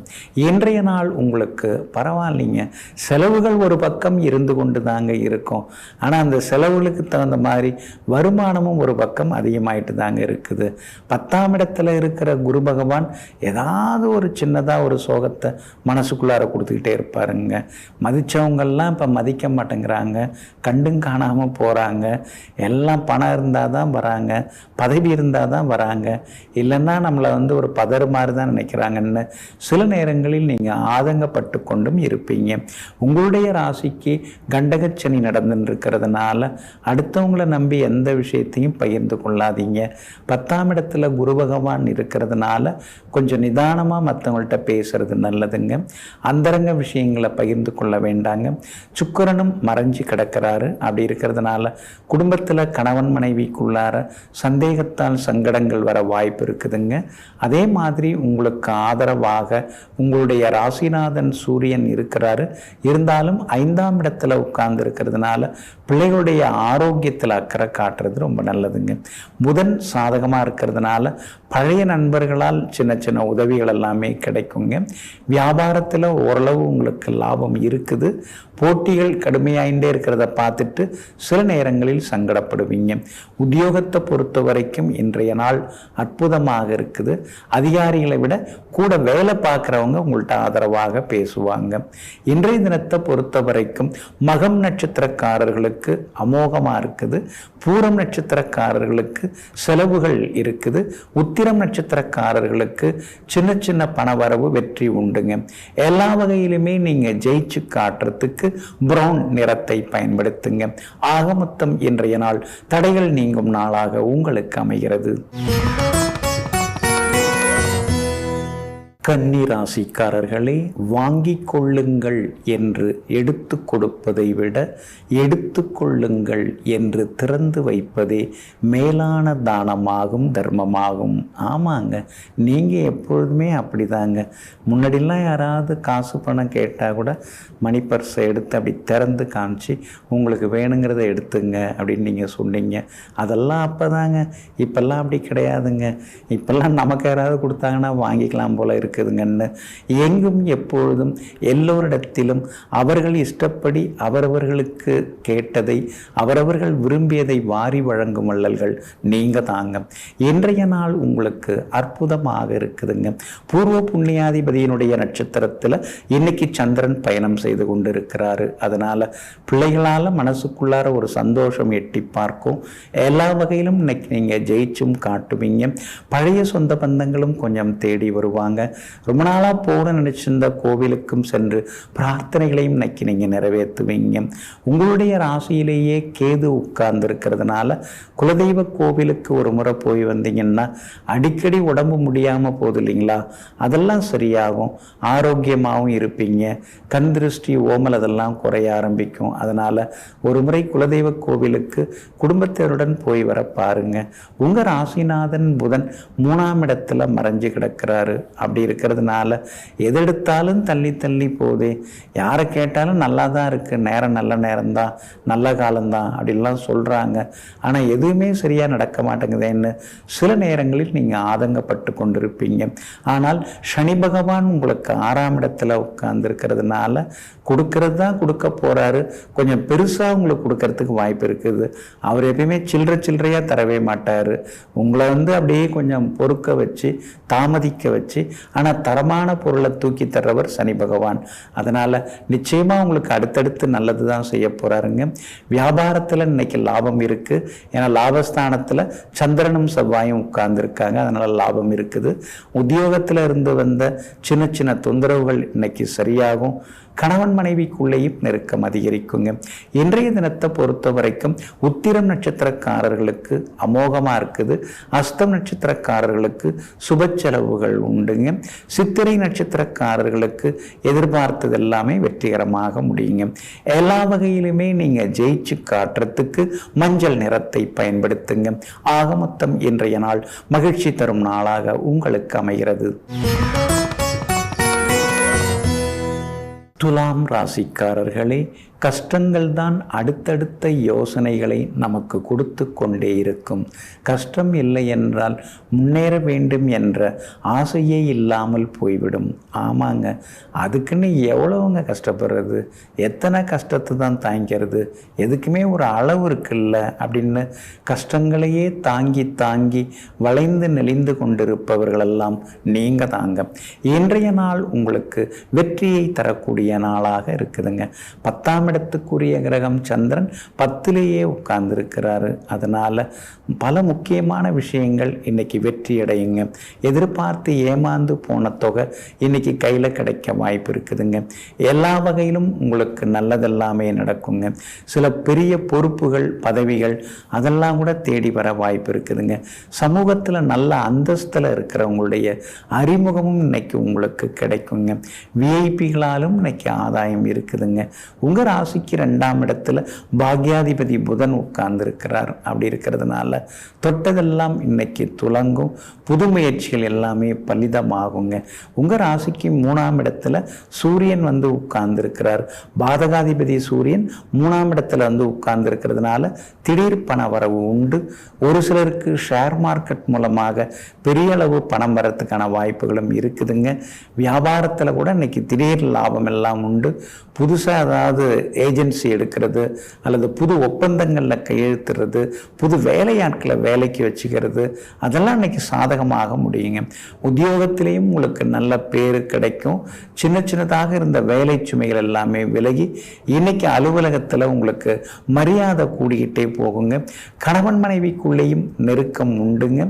இன்றைய நாள் உங்களுக்கு பரவாயில்லைங்க. செலவுகள் ஒரு பக்கம் இருந்து கொண்டு தாங்க இருக்கும். ஆனால் அந்த செலவுகளுக்கு தகுந்த மாதிரி வருமானமும் ஒரு பக்கம் அதிகமாயிட்டு தாங்க இருக்குது. 10ஆம் இடத்துல இருக்கிற குரு பகவான் ஏதாவது ஒரு சின்னதாக ஒரு சோகத்தை மனசுக்குள்ளார கொடுத்துக்கிட்டே இருப்பாருங்க. மதித்தவங்கெல்லாம் இப்போ மதிக்க மாட்டேங்கிறாங்க, கண்டும் காணாமல் போகிறாங்க. எல்லாம் பணம் இருந்தால் தான் வராங்க, பதவி இருந்தால் தான் வராங்க, இல்லைன்னா நம்மளை ஒரு பதறு மாதிரி தான் நினைக்கிறாங்கன்னு சில நேரங்களில் நீங்கள் ஆதங்கப்பட்டு கொண்டும் இருப்பீங்க. உங்களுடைய ராசிக்கு கண்டகச்சனி நடந்துட்டு இருக்கிறதுனால அடுத்தவங்களை நம்பி எந்த விஷயத்தையும் பகிர்ந்து கொள்ளாதீங்க. 10ஆம் இடத்துல குரு பகவான் இருக்கிறதுனால கொஞ்சம் நிதானமாக மற்றவங்கள்ட்ட பேசுறது நல்லதுங்க. அந்தரங்க விஷயங்களை பகிர்ந்து கொள்ள வேண்டாங்க. சுக்கிரனும் மறைஞ்சு கிடக்கிறாரு. அப்படி இருக்கிறதுனால குடும்பத்தில் கணவன் மனைவிக்குள்ளார சந்தேகத்தால் சங்கடங்கள் வர வாய்ப்பு இருக்குதுங்க. அதே மாதிரி உங்களுக்கு ஆதரவாக உங்களுடைய ராசிநாதன் சூரியன் இருக்கிறாரு. இருந்தாலும் 5ஆம் இடத்துல உட்கார்ந்து இருக்கிறதுனால பிள்ளைகளுடைய ஆரோக்கியத்தில் அக்கறை காட்டுறது ரொம்ப நல்லதுங்க. புதன் சாதகமாக இருக்கிறதுனால பழைய நண்பர்களால் சின்ன சின்ன உதவிகள் எல்லாமே கிடைக்குங்க. வியாபாரத்தில் ஓரளவு உங்களுக்கு லாபம் இருக்குது. போட்டிகள் கடுமையாயிட்டே இருக்கிறத பார்த்துட்டு சில நேரங்களில் சங்கடப்படுவீங்க. உத்தியோகத்தை பொறுத்த வரைக்கும் இன்றைய நாள் அற்புதமாக இருக்குது. அதிகாரிகளை விட கூட வேலை பார்க்குறவங்க உங்கள்கிட்ட ஆதரவாக பேசுவாங்க. இன்றைய தினத்தை பொறுத்த வரைக்கும் மகம் நட்சத்திரக்காரர்களுக்கு அமோகமாக இருக்குது. பூரம் நட்சத்திரக்காரர்களுக்கு செலவுகள் இருக்குது. உத்திரம் நட்சத்திரக்காரர்களுக்கு சின்ன சின்ன பணவரவு வெற்றி உண்டுங்க. எல்லா வகையிலுமே நீங்கள் ஜெயிச்சு காட்டுறதுக்கு பிரவுன் நிறத்தை பயன்படுத்துங்க. ஆக மொத்தம் இன்றைய நாள் தடைகள் நீங்கும் நாளாக உங்களுக்கு அமைகிறது. கன்னி ராசிக்காரர்களே, வாங்கிக் கொள்ளுங்கள் என்று எடுத்து கொடுப்பதை விட எடுத்து கொள்ளுங்கள் என்று திறந்து வைப்பதே மேலான தானமாகும், தர்மமாகும். ஆமாங்க, நீங்கள் எப்பொழுதுமே அப்படிதாங்க. முன்னாடிலாம் யாராவது காசு பணம் கேட்டால் கூட மணி பர்ஸை எடுத்து அப்படி திறந்து காமிச்சு உங்களுக்கு வேணுங்கிறத எடுத்துங்க அப்படின்னு நீங்கள் சொன்னீங்க. அதெல்லாம் அப்போ தாங்க. இப்போல்லாம் அப்படி கிடையாதுங்க. இப்போல்லாம் நமக்கு யாராவது கொடுத்தாங்கன்னா வாங்கிக்கலாம் போல இருக்குதுங்கன்னு எங்கும் எப்பொழுதும் எல்லோரிடத்திலும் அவர்கள் இஷ்டப்படி அவரவர்களுக்கு கேட்டதை அவரவர்கள் விரும்பியதை வாரி வழங்கும் வள்ளல்கள் நீங்க தாங்க. இன்றைய நாள் உங்களுக்கு அற்புதமாக இருக்குதுங்க. பூர்வ புண்ணியாதிபதியினுடைய நட்சத்திரத்தில் இன்னைக்கு சந்திரன் பயணம் செய்து கொண்டு இருக்கிறாரு. அதனால பிள்ளைகளால் மனசுக்குள்ளார ஒரு சந்தோஷம் எட்டி பார்க்கும். எல்லா வகையிலும் இன்னைக்கு நீங்கள் ஜெயிச்சும் காட்டுவீங்க. பழைய சொந்த பந்தங்களும் கொஞ்சம் தேடி வருவாங்க. ரொம்ப நாளாக போகணும்னு நினச்சிருந்த கோவிலுக்கும் சென்று பிரார்த்தனைகளையும் இன்னைக்கு நீங்கள் நிறைவேற்றுவீங்க. உங்களுடைய ராசியிலேயே கேது உட்கார்ந்து இருக்கிறதுனால குலதெய்வ கோவிலுக்கு ஒரு முறை போய் வந்தீங்கன்னா அடிக்கடி உடம்பு முடியாமல் போகுது இல்லைங்களா, அதெல்லாம் சரியாகும். ஆரோக்கியமாகவும் இருப்பீங்க. கண் திருஷ்டி ஓமல் அதெல்லாம் குறைய ஆரம்பிக்கும். அதனால் ஒரு முறை குலதெய்வ கோவிலுக்கு குடும்பத்தினருடன் போய் வர பாருங்க. உங்கள் ராசிநாதன் புதன் 3ஆம் இடத்துல மறைஞ்சு கிடக்கிறாரு. அப்படி இருக்கிறதுனால எதெடுத்தாலும் தள்ளி தள்ளி போதே, யாரை கேட்டாலும் நல்லா தான் இருக்குது, நேரம் நல்ல நேரம்தான், நல்ல காலம்தான் அப்படின்லாம் சொல்கிறாங்க. ஆனால் எதுவுமே சரியாக நடக்க மாட்டேங்குதுன்னு சில நேரங்களில் நீங்கள் ஆதங்கப்பட்டு கொண்டிருப்பீங்க. ஆனால் சனி பகவான் உங்களுக்கு 6ஆம் இடத்துல உட்கார்ந்துருக்கிறதுனால கொடுக்கறது தான் கொடுக்க போகிறாரு. கொஞ்சம் பெருசாக உங்களுக்கு கொடுக்கறதுக்கு வாய்ப்பு இருக்குது. அவர் எப்பயுமே சில்லறையாக தரவே மாட்டார். உங்களை அப்படியே கொஞ்சம் பொறுக்க வச்சு தாமதிக்க வச்சு ஆனால் தரமான பொருளை தூக்கி தர்றவர் சனி பகவான். அதனால் நிச்சயமாக உங்களுக்கு அடுத்தடுத்து நல்லது தான் செய்ய போகிறாருங்க. வியாபாரத்தில் இன்னைக்கு லாபம் இருக்குது. ஏன்னா லாபஸ்தானத்தில் சந்திரனும் செவ்வாயும் உட்கார்ந்துருக்காங்க. அதனால் லாபம் இருக்குது. உத்தியோகத்தில் இருந்து வந்த சின்ன சின்ன தொந்தரவுகள் இன்னைக்கு சரியாகும். கணவன் மனைவிக்குள்ளேயும் நெருக்கம் அதிகரிக்குங்க. இன்றைய தினத்தை பொறுத்த வரைக்கும் உத்திரம் நட்சத்திரக்காரர்களுக்கு அமோகமாக இருக்குது. அஸ்தம் நட்சத்திரக்காரர்களுக்கு சுப செலவுகள் உண்டுங்க. சித்திரை நட்சத்திரக்காரர்களுக்கு எதிர்பார்த்தது எல்லாமே வெற்றிகரமாக முடியுங்க. எல்லா வகையிலுமே நீங்கள் ஜெயிச்சு காட்டுறதுக்கு மஞ்சள் நிறத்தை பயன்படுத்துங்க. ஆக மொத்தம் இன்றைய நாள் மகிழ்ச்சி தரும் நாளாக உங்களுக்கு அமைகிறது. துலாம் ராசிக்காரர்களே, கஷ்டங்கள் தான் அடுத்தடுத்த யோசனைகளை நமக்கு கொடுத்து கொண்டே இருக்கும். கஷ்டம் இல்லை என்றால் முன்னேற வேண்டும் என்ற ஆசையே இல்லாமல் போய்விடும். ஆமாங்க, அதுக்குன்னு எவ்வளவுங்க கஷ்டப்படுறது, எத்தனை கஷ்டத்தை தான் தாங்கிறது, எதுக்குமே ஒரு அளவு இருக்குல்ல அப்படின்னு கஷ்டங்களையே தாங்கி தாங்கி வளைந்து நெளிந்து கொண்டிருப்பவர்களெல்லாம் நீங்கள் தாங்க. இன்றைய நாள் உங்களுக்கு வெற்றியை தரக்கூடிய நாளாக இருக்குதுங்க. 10ஆம் 6ஆம் இடத்துக்குரிய கிரகம் சந்திரன் 10லேயே உட்கார்ந்துருக்கிறாரு. அதனால் பல முக்கியமான விஷயங்கள் இன்னைக்கு வெற்றி அடையுங்க. எதிர்பார்த்து ஏமாந்து போன தொகை இன்னைக்கு கையில் கிடைக்க வாய்ப்பு இருக்குதுங்க. எல்லா வகையிலும் உங்களுக்கு நல்லதெல்லாமே நடக்குங்க. சில பெரிய பொறுப்புகள், பதவிகள் அதெல்லாம் கூட தேடி வர வாய்ப்பு இருக்குதுங்க. சமூகத்தில் நல்ல அந்தஸ்தில் இருக்கிறவங்களுடைய அறிமுகமும் இன்னைக்கு உங்களுக்கு கிடைக்குங்க. விஐபிகளாலும் இன்னைக்கு ஆதாயம் இருக்குதுங்க. உங்கள் ராசிக்கு 2ஆம் இடத்துல பாக்யாதிபதி புதன் உட்கார்ந்து இருக்கிறார். அப்படி இருக்கிறதுனால தொட்டதெல்லாம் இன்னைக்கு துலங்கும். புது முயற்சிகள் எல்லாமே பலிதமாகுங்க. உங்கள் ராசிக்கு 3ஆம் இடத்துல சூரியன் வந்து உட்கார்ந்து இருக்கிறார். பாதகாதிபதி சூரியன் 3ஆம் இடத்துல வந்து உட்கார்ந்து இருக்கிறதுனால திடீர் பண வரவு உண்டு. ஒரு சிலருக்கு ஷேர் மார்க்கெட் மூலமாக பெரிய அளவு பணம் வரத்துக்கான வாய்ப்புகளும் இருக்குதுங்க. வியாபாரத்தில் கூட இன்னைக்கு திடீர் லாபம் எல்லாம் உண்டு. புதுசாக ஏதாவது ஏஜென்சி எடுக்கிறது அல்லது புது ஒப்பந்தங்களில் கையெழுத்துறது, புது வேலையாட்களை வேலைக்கு வச்சுக்கிறது அதெல்லாம் இன்னைக்கு சாதகமாக முடியுங்க. உத்தியோகத்திலையும் உங்களுக்கு நல்ல பேர் கிடைக்கும். சின்ன சின்னதாக இருந்த வேலை சுமைகள் எல்லாமே விலகி இன்னைக்கு அலுவலகத்தில் உங்களுக்கு மரியாதை கூடிக்கிட்டே போகுங்க. கணவன் மனைவிக்குள்ளேயும் நெருக்கம் உண்டுங்க.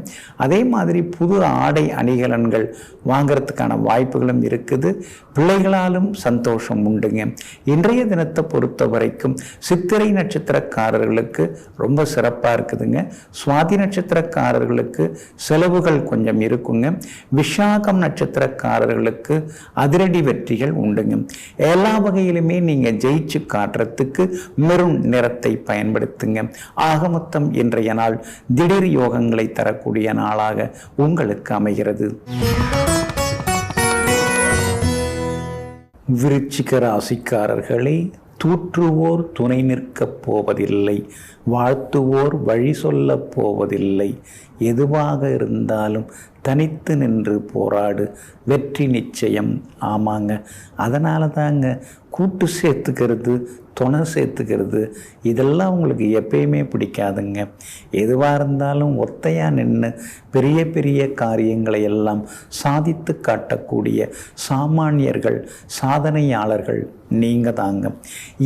அதே மாதிரி புது ஆடை அணிகலன்கள் வாங்கிறதுக்கான வாய்ப்புகளும் இருக்குது. பிள்ளைகளாலும் சந்தோஷம் உண்டுங்க. இன்றைய தினத்தை பொறுத்த வரைக்கும் சித்திரை நட்சத்திரக்காரர்களுக்கு ரொம்ப சிறப்பாக இருக்குதுங்க. சுவாதி நட்சத்திரக்காரர்களுக்கு செலவுகள் கொஞ்சம் இருக்குங்க. விசாகம் நட்சத்திரக்காரர்களுக்கு அதிரடி வெற்றிகள் உண்டுங்க. எல்லா வகையிலுமே நீங்கள் ஜெயிச்சு காட்டுறதுக்கு மெரூன் நிறத்தை பயன்படுத்துங்க. ஆக மொத்தம் இன்றைய நாள் திடீர் யோகங்களை தரக்கூடிய நாளாக உங்களுக்கு அமைகிறது. விருச்சிக ராசிக்காரர்களே, தூற்றுவோர் துணை நிற்கப் போவதில்லை, வாழ்த்துவோர் வழி சொல்லப் போவதில்லை. எதுவாக இருந்தாலும் தனித்து நின்று போராடு, வெற்றி நிச்சயம். ஆமாங்க, அதனால தாங்க கூட்டு சேர்த்துக்கிறது, துணை சேர்த்துக்கிறது இதெல்லாம் உங்களுக்கு எப்பயுமே பிடிக்காதுங்க. எதுவாக இருந்தாலும் ஒத்தையாக நின்று பெரிய பெரிய காரியங்களை எல்லாம் சாதித்து காட்டக்கூடிய சாமானியர்கள், சாதனையாளர்கள் நீங்கள் தாங்க.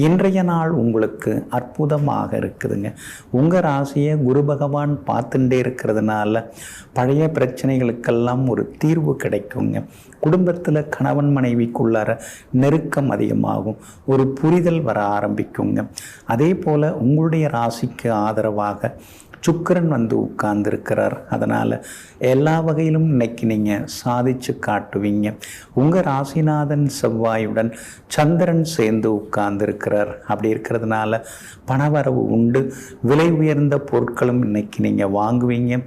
இன்றைய நாள் உங்களுக்கு அற்புதமாக இருக்குதுங்க. உங்கள் ராசியை குரு பகவான் பார்த்துட்டே இருக்கிறதுனால பழைய பிரச்சனைகளுக்கெல்லாம் ஒரு தீர்வு கிடைக்குங்க. குடும்பத்தில் கணவன் மனைவிக்குள்ளார நெருக்கம் அதிகமாகும். ஒரு புரிதல் வர ஆரம்பிக்குங்க. அதே போல் உங்களுடைய ராசிக்கு ஆதரவாக சுக்கிரன் வந்து உட்கார்ந்துருக்கிறார். அதனால் எல்லா வகையிலும் இன்னைக்கு நீங்கள் சாதிச்சு காட்டுவீங்க. உங்கள் ராசிநாதன் செவ்வாயுடன் சந்திரன் சேர்ந்து உட்கார்ந்துருக்கிறார். அப்படி இருக்கிறதுனால பணவரவு உண்டு. விலை உயர்ந்த பொருட்களும் இன்னைக்கு நீங்கள் வாங்குவீங்க.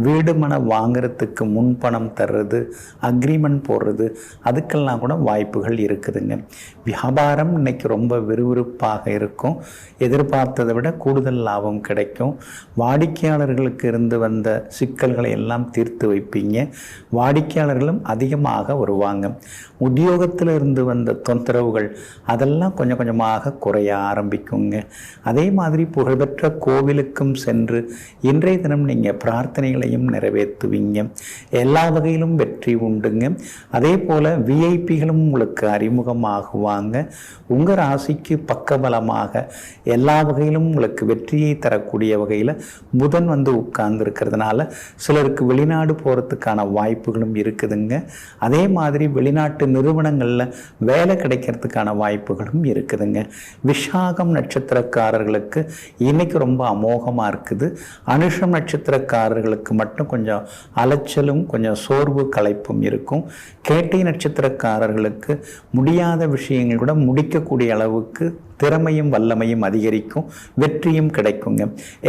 வீடு மனை வாங்கிறதுக்கு முன்பணம் தர்றது, அக்ரிமெண்ட் போடுறது அதுக்கெல்லாம் கூட வாய்ப்புகள் இருக்குதுங்க. வியாபாரம் இன்னைக்கு ரொம்ப விறுவிறுப்பாக இருக்கும். எதிர்பார்த்ததை விட கூடுதல் லாபம் கிடைக்கும். வாடிக்கையாளர்களுக்கு இருந்து வந்த சிக்கல்களை எல்லாம் தீர்த்து வைப்பீங்க. வாடிக்கையாளர்களும் அதிகமாக வருவாங்க. உத்தியோகத்தில் இருந்து வந்த தொந்தரவுகள் அதெல்லாம் கொஞ்சம் கொஞ்சமாக குறைய ஆரம்பிக்குங்க. அதே மாதிரி புகழ்பெற்ற கோவிலுக்கும் சென்று இன்றைய தினம் நீங்கள் பிரார்த்தனைகளையும் நிறைவேற்றுவீங்க. எல்லா வகையிலும் வெற்றி உண்டுங்க. அதே போல் விஐபிகளும் உங்களுக்கு அறிமுகமாகுவாங்க. உங்கள் ராசிக்கு பக்கபலமாக எல்லா வகையிலும் உங்களுக்கு வெற்றியை தரக்கூடிய வகையில் புதன் வந்து உட்கார்ந்து இருக்கிறதுனால சிலருக்கு வெளிநாடு போகிறதுக்கான வாய்ப்புகளும் இருக்குதுங்க. அதே மாதிரி வெளிநாட்டு நிறுவனங்களில் வேலை கிடைக்கிறதுக்கான வாய்ப்புகளும் இருக்குதுங்க. விசாகம் நட்சத்திரக்காரர்களுக்கு இன்னைக்கு ரொம்ப அமோகமாக இருக்குது. அனுஷம் நட்சத்திரக்காரர்களுக்கு மட்டும் கொஞ்சம் அலைச்சலும் கொஞ்சம் சோர்வு களைப்பும் இருக்கும். கேட்டை நட்சத்திரக்காரர்களுக்கு முடியாத விஷயங்கள் கூட முடிக்கக்கூடிய அளவுக்கு திறமையும் வல்லமையும் அதிகரிக்கும். வெற்றியும் கிடைக்குங்க.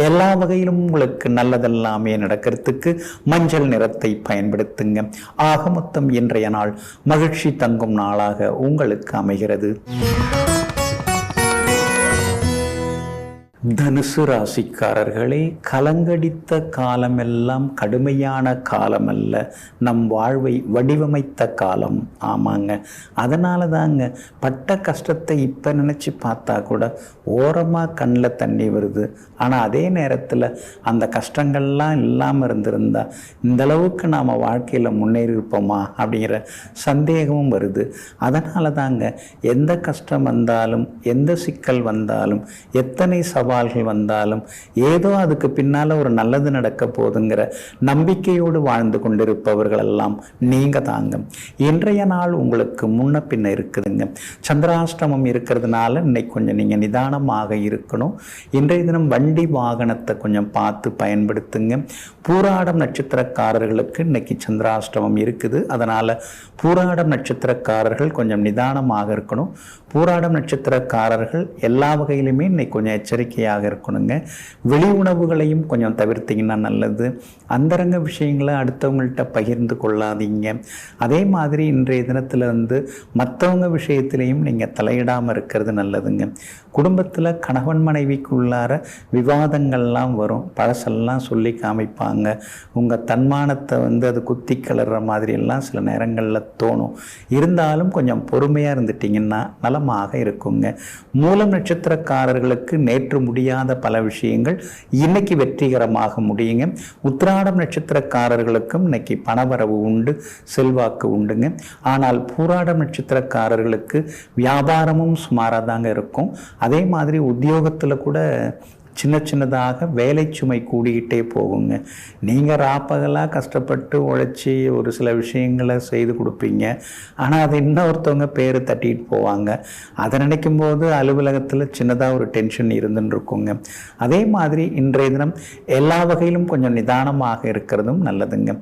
எல்லா வகையிலும் உங்களுக்கு நல்லதெல்லாமே நடக்கிறதுக்கு மஞ்சள் நிறத்தை பயன்படுத்துங்க. ஆக மொத்தம் இன்றைய நாள் மகிழ்ச்சி தங்கும் நாளாக உங்களுக்கு அமைகிறது. தனுசு ராசிக்காரர்களே, கலங்கடித்த காலமெல்லாம் கடுமையான காலமல்ல, நம் வாழ்வை வடிவமைத்த காலம். ஆமாங்க, அதனால தாங்க பட்ட கஷ்டத்தை இப்போ நினச்சி பார்த்தா கூட ஓரமாக கண்ணில் தண்ணி வருது. ஆனால் அதே நேரத்தில் அந்த கஷ்டங்கள்லாம் இல்லாமல் இருந்திருந்தா இந்த அளவுக்கு நாம் வாழ்க்கையில் முன்னேறியிருப்போமா அப்படிங்கிற சந்தேகமும் வருது. அதனால தாங்க எந்த கஷ்டம் வந்தாலும், எந்த சிக்கல் வந்தாலும், எத்தனை சவால்கள் வந்தாலும் ஏதோ அதுக்கு பின்னால் ஒரு நல்லது நடக்க போதுங்கிற நம்பிக்கையோடு வாழ்ந்து கொண்டிருப்பவர்கள் எல்லாம் நீங்க தாங்க. இன்றைய நாள் உங்களுக்கு முன்ன பின்ன இருக்குதுங்க. சந்திராஷ்டமம் இருக்கிறதுனால இன்னைக்கு கொஞ்சம் நீங்கள் நிதானமாக இருக்கணும். இன்றைய தினம் வண்டி வாகனத்தை கொஞ்சம் பார்த்து பயன்படுத்துங்க. பூராடம் நட்சத்திரக்காரர்களுக்கு இன்னைக்கு சந்திராஷ்டமம் இருக்குது. அதனால் பூராடம் நட்சத்திரக்காரர்கள் கொஞ்சம் நிதானமாக இருக்கணும். பூராடம் நட்சத்திரக்காரர்கள் எல்லா வகையிலுமே இன்னைக்கு கொஞ்சம் எச்சரிக்கையாக இருக்கணுங்க. வெளி உணவுகளையும் கொஞ்சம் தவிர்த்திங்கன்னா நல்லது. அந்தரங்க விஷயங்களை அடுத்தவங்கள்ட்ட பகிர்ந்து கொள்ளாதீங்க. அதே மாதிரி இன்றைய தினத்தில் மற்றவங்க விஷயத்திலையும் நீங்கள் தலையிடாமல் இருக்கிறது நல்லதுங்க. குடும்பத்தில் கணவன் மனைவிக்குள்ளார விவாதங்கள்லாம் வரும். பழசெல்லாம் சொல்லி காமிப்பாங்க. உங்கள் தன்மானத்தை அது குத்தி கிளற மாதிரியெல்லாம் சில நேரங்களில் தோணும். இருந்தாலும் கொஞ்சம் பொறுமையாக இருந்துட்டிங்கன்னா நலமாக இருக்குங்க. மூலம் நட்சத்திரக்காரர்களுக்கு நேற்று முடியாத பல விஷயங்கள் இன்னைக்கு வெற்றிகரமாக முடியுங்க. உத்திராடம் நட்சத்திரக்காரர்களுக்கும் இன்னைக்கு பணவரவு உண்டு, செல்வாக்கு உண்டுங்க. ஆனால் பூராடம் நட்சத்திரக்காரர்களுக்கு வியாபாரமும் சுமாராக தாங்க இருக்கும். அதே மாதிரி உத்தியோகத்தில் கூட சின்ன சின்னதாக வேலை சுமை கூடிக்கிட்டே போகுங்க. நீங்கள் ராப்பகலாக கஷ்டப்பட்டு உழைச்சி ஒரு சில விஷயங்களை செய்து கொடுப்பீங்க. ஆனால் அதை இன்னொருத்தவங்க பேர் தட்டிட்டு போவாங்க. அதை நினைக்கும் போது அலுவலகத்தில் சின்னதாக ஒரு டென்ஷன் இருந்துன்னு இருக்குங்க. அதே மாதிரி இன்றைய தினம் எல்லா வகையிலும் கொஞ்சம் நிதானமாக இருக்கிறதும் நல்லதுங்க.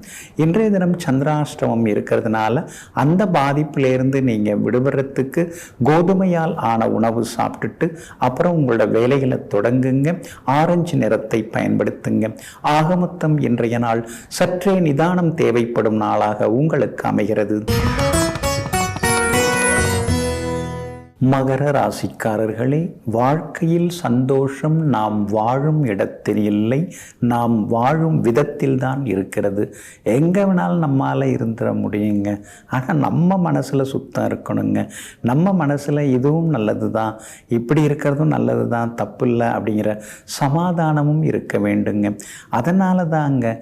இன்றைய தினம் சந்திராஷ்டமம் இருக்கிறதுனால அந்த பாதிப்பிலேருந்து நீங்கள் விடுபடுறதுக்கு கோதுமையால் ஆன உணவு சாப்பிட்டுட்டு அப்புறம் உங்களோட வேலைகளை தொடங்குங்க. ஆரஞ்சு நிறத்தை பயன்படுத்துங்க. ஆகமொத்தம் இன்றைய நாள் சற்றே நிதானம் தேவைப்படும் நாளாக உங்களுக்கு அமைகிறது. மகர ராசிக்காரர்களே, வாழ்க்கையில் சந்தோஷம் நாம் வாழும் இடத்தில் இல்லை, நாம் வாழும் விதத்தில் தான் இருக்கிறது. எங்கே வேணாலும் நம்மால் இருந்துட முடியுங்க. ஆனால் நம்ம மனசில் சுத்தம் இருக்கணுங்க. நம்ம மனசில் இதுவும் நல்லது தான், இப்படி இருக்கிறதும் நல்லது தான், தப்பு இல்லை அப்படிங்கிற சமாதானமும் இருக்க வேண்டுங்க. அதனால தாங்க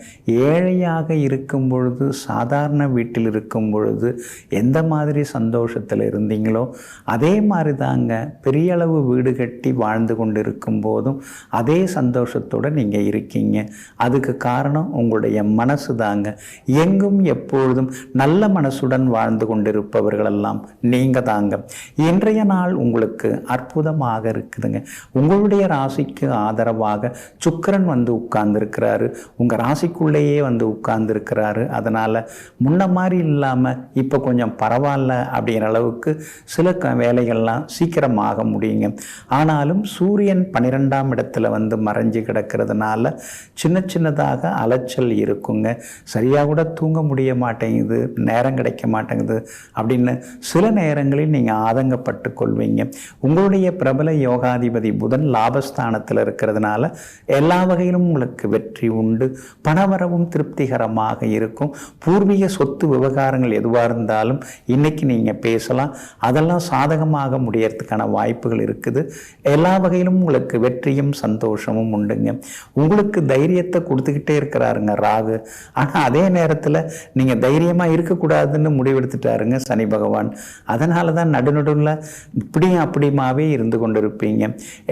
ஏழையாக இருக்கும் பொழுது, சாதாரண வீட்டில் இருக்கும் பொழுது எந்த மாதிரி சந்தோஷத்தில் இருந்தீங்களோ அதே மாதிரி தாங்க பெரிய அளவு வீடு கட்டி வாழ்ந்து கொண்டு இருக்கும் போதும் அதே சந்தோஷத்தோடு நீங்கள் இருக்கீங்க. அதுக்கு காரணம் உங்களுடைய மனசு தாங்க. எங்கும் எப்பொழுதும் நல்ல மனசுடன் வாழ்ந்து கொண்டிருப்பவர்களெல்லாம் நீங்கள் தாங்க. இன்றைய நாள் உங்களுக்கு அற்புதமாக இருக்குதுங்க. உங்களுடைய ராசிக்கு ஆதரவாக சுக்கிரன் உட்கார்ந்துருக்கிறாரு. உங்கள் ராசிக்குள்ளேயே உட்கார்ந்துருக்கிறாரு. அதனால் முன்ன மாதிரி இல்லாமல் இப்போ கொஞ்சம் பரவாயில்ல அப்படிங்கிற அளவுக்கு சில வேலைகள் சீக்கிரமாக முடியுங்க. ஆனாலும் சூரியன் 12ஆம் இடத்துல மறைஞ்சு கிடக்கிறதுனால சின்ன சின்னதாக அலைச்சல் இருக்குங்க. சரியாக கூட தூங்க முடிய மாட்டேங்குது, நேரம் கிடைக்க மாட்டேங்குது அப்படின்னு சில நேரங்களில் நீங்கள் ஆதங்கப்பட்டு கொள்வீங்க. உங்களுடைய பிரபல யோகாதிபதி புதன் லாபஸ்தானத்தில் இருக்கிறதுனால எல்லா வகையிலும் உங்களுக்கு வெற்றி உண்டு. பணவரவும் திருப்திகரமாக இருக்கும். பூர்வீக சொத்து விவகாரங்கள் எதுவாக இருந்தாலும் இன்னைக்கு நீங்கள் பேசலாம். அதெல்லாம் சாதகமாக முடியறதுக்கான வாய்ப்புகள் இருக்குது. எல்லா வகையிலும் உங்களுக்கு வெற்றியும் சந்தோஷமும் உண்டுங்க. உங்களுக்கு தைரியத்தை கொடுத்துக்கிட்டே இருக்கிறாருங்க ராகு. ஆனால் அதே நேரத்தில் நீங்கள் தைரியமாக இருக்கக்கூடாதுன்னு முடிவெடுத்துட்டாருங்க சனி பகவான். அதனால தான் நடுநடுவில் இப்படியும் அப்படியுமாவே இருந்து கொண்டு இருப்பீங்க.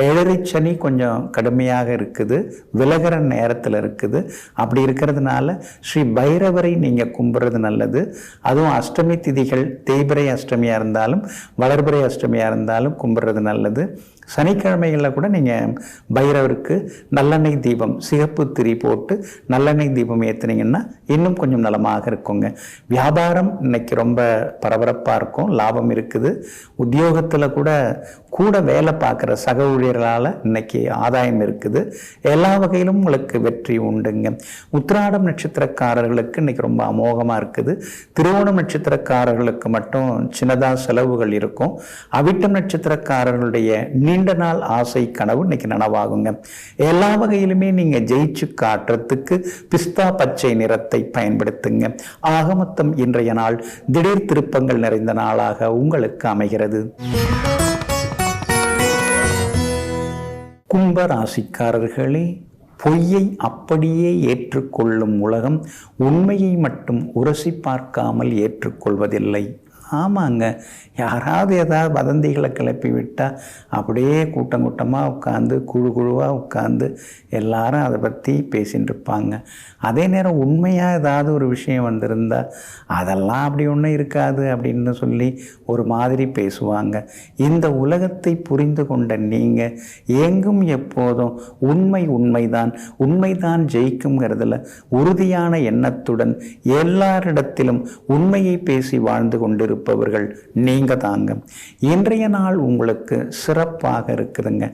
7 சனி கொஞ்சம் கடுமையாக இருக்குது, விலகிற நேரத்தில் இருக்குது. அப்படி இருக்கிறதுனால ஸ்ரீ பைரவரை நீங்கள் கும்பிட்றது நல்லது. அதுவும் அஷ்டமி திதிகள் தேய்பிரை அஷ்டமியாக இருந்தாலும் வளர்பிறை அஷ்டமியாக இருந்தாலும் கும்பிட்றது நல்லது. சனிக்கிழமைகளில் கூட நீங்கள் பைரவருக்கு நல்லெண்ணெய் தீபம், சிகப்பு திரி போட்டு நல்லெண்ணெய் தீபம் ஏற்றுனீங்கன்னா இன்னும் கொஞ்சம் நலமாக இருக்குங்க. வியாபாரம் இன்னைக்கு ரொம்ப பரபரப்பாக இருக்கும், லாபம் இருக்குது. உத்தியோகத்தில் கூட கூட வேலை பார்க்குற சக ஊழியர்களால் இன்னைக்கு ஆதாயம் இருக்குது. எல்லா வகையிலும் உங்களுக்கு வெற்றி உண்டுங்க. உத்திராடம் நட்சத்திரக்காரர்களுக்கு இன்னைக்கு ரொம்ப அமோகமாக இருக்குது. திருவோணம் நட்சத்திரக்காரர்களுக்கு மட்டும் சின்னதாக செலவுகள் இருக்கும். அவிட்டம் நட்சத்திரக்காரர்களுடைய நீண்ட நாள் ஆசை கனவு இன்னைக்கு நனவாகுங்க. எல்லா வகையிலுமே நீங்கள் ஜெயிச்சு காட்டுறதுக்கு பிஸ்தா பச்சை நிறத்தை பயன்படுத்துங்க. ஆக மொத்தம் இன்றைய நாள் திடீர் திருப்பங்கள் நிறைந்த நாளாக உங்களுக்கு அமைகிறது. கும்ப ராசிக்காரர்களே, பொய்யை அப்படியே ஏற்றுக்கொள்ளும் உலகம் உண்மையை மட்டும் உரசி பார்க்காமல் ஏற்றுக்கொள்வதில்லை. ஆமாங்க, யாராவது ஏதாவது வதந்திகளை கிளப்பி விட்டால் அப்படியே கூட்டம் கூட்டமாக உட்காந்து குழுவாக உட்காந்து எல்லாரும் அதை பற்றி பேசிகிட்டு இருப்பாங்க. அதே நேரம் உண்மையாக ஏதாவது ஒரு விஷயம் வந்திருந்தால் அதெல்லாம் அப்படி ஒன்றும் இருக்காது அப்படின்னு சொல்லி ஒரு மாதிரி பேசுவாங்க. இந்த உலகத்தை புரிந்து கொண்ட நீங்கள் எங்கும் எப்போதும் உண்மைதான் ஜெயிக்குங்கிறதுல உறுதியான எண்ணத்துடன் எல்லாரிடத்திலும் உண்மையை பேசி வாழ்ந்து கொண்டிருப்பவர்கள் நீங்கள் தாங்க. இன்றைய நாள் உங்களுக்கு சிறப்பாக இருக்குதுங்க.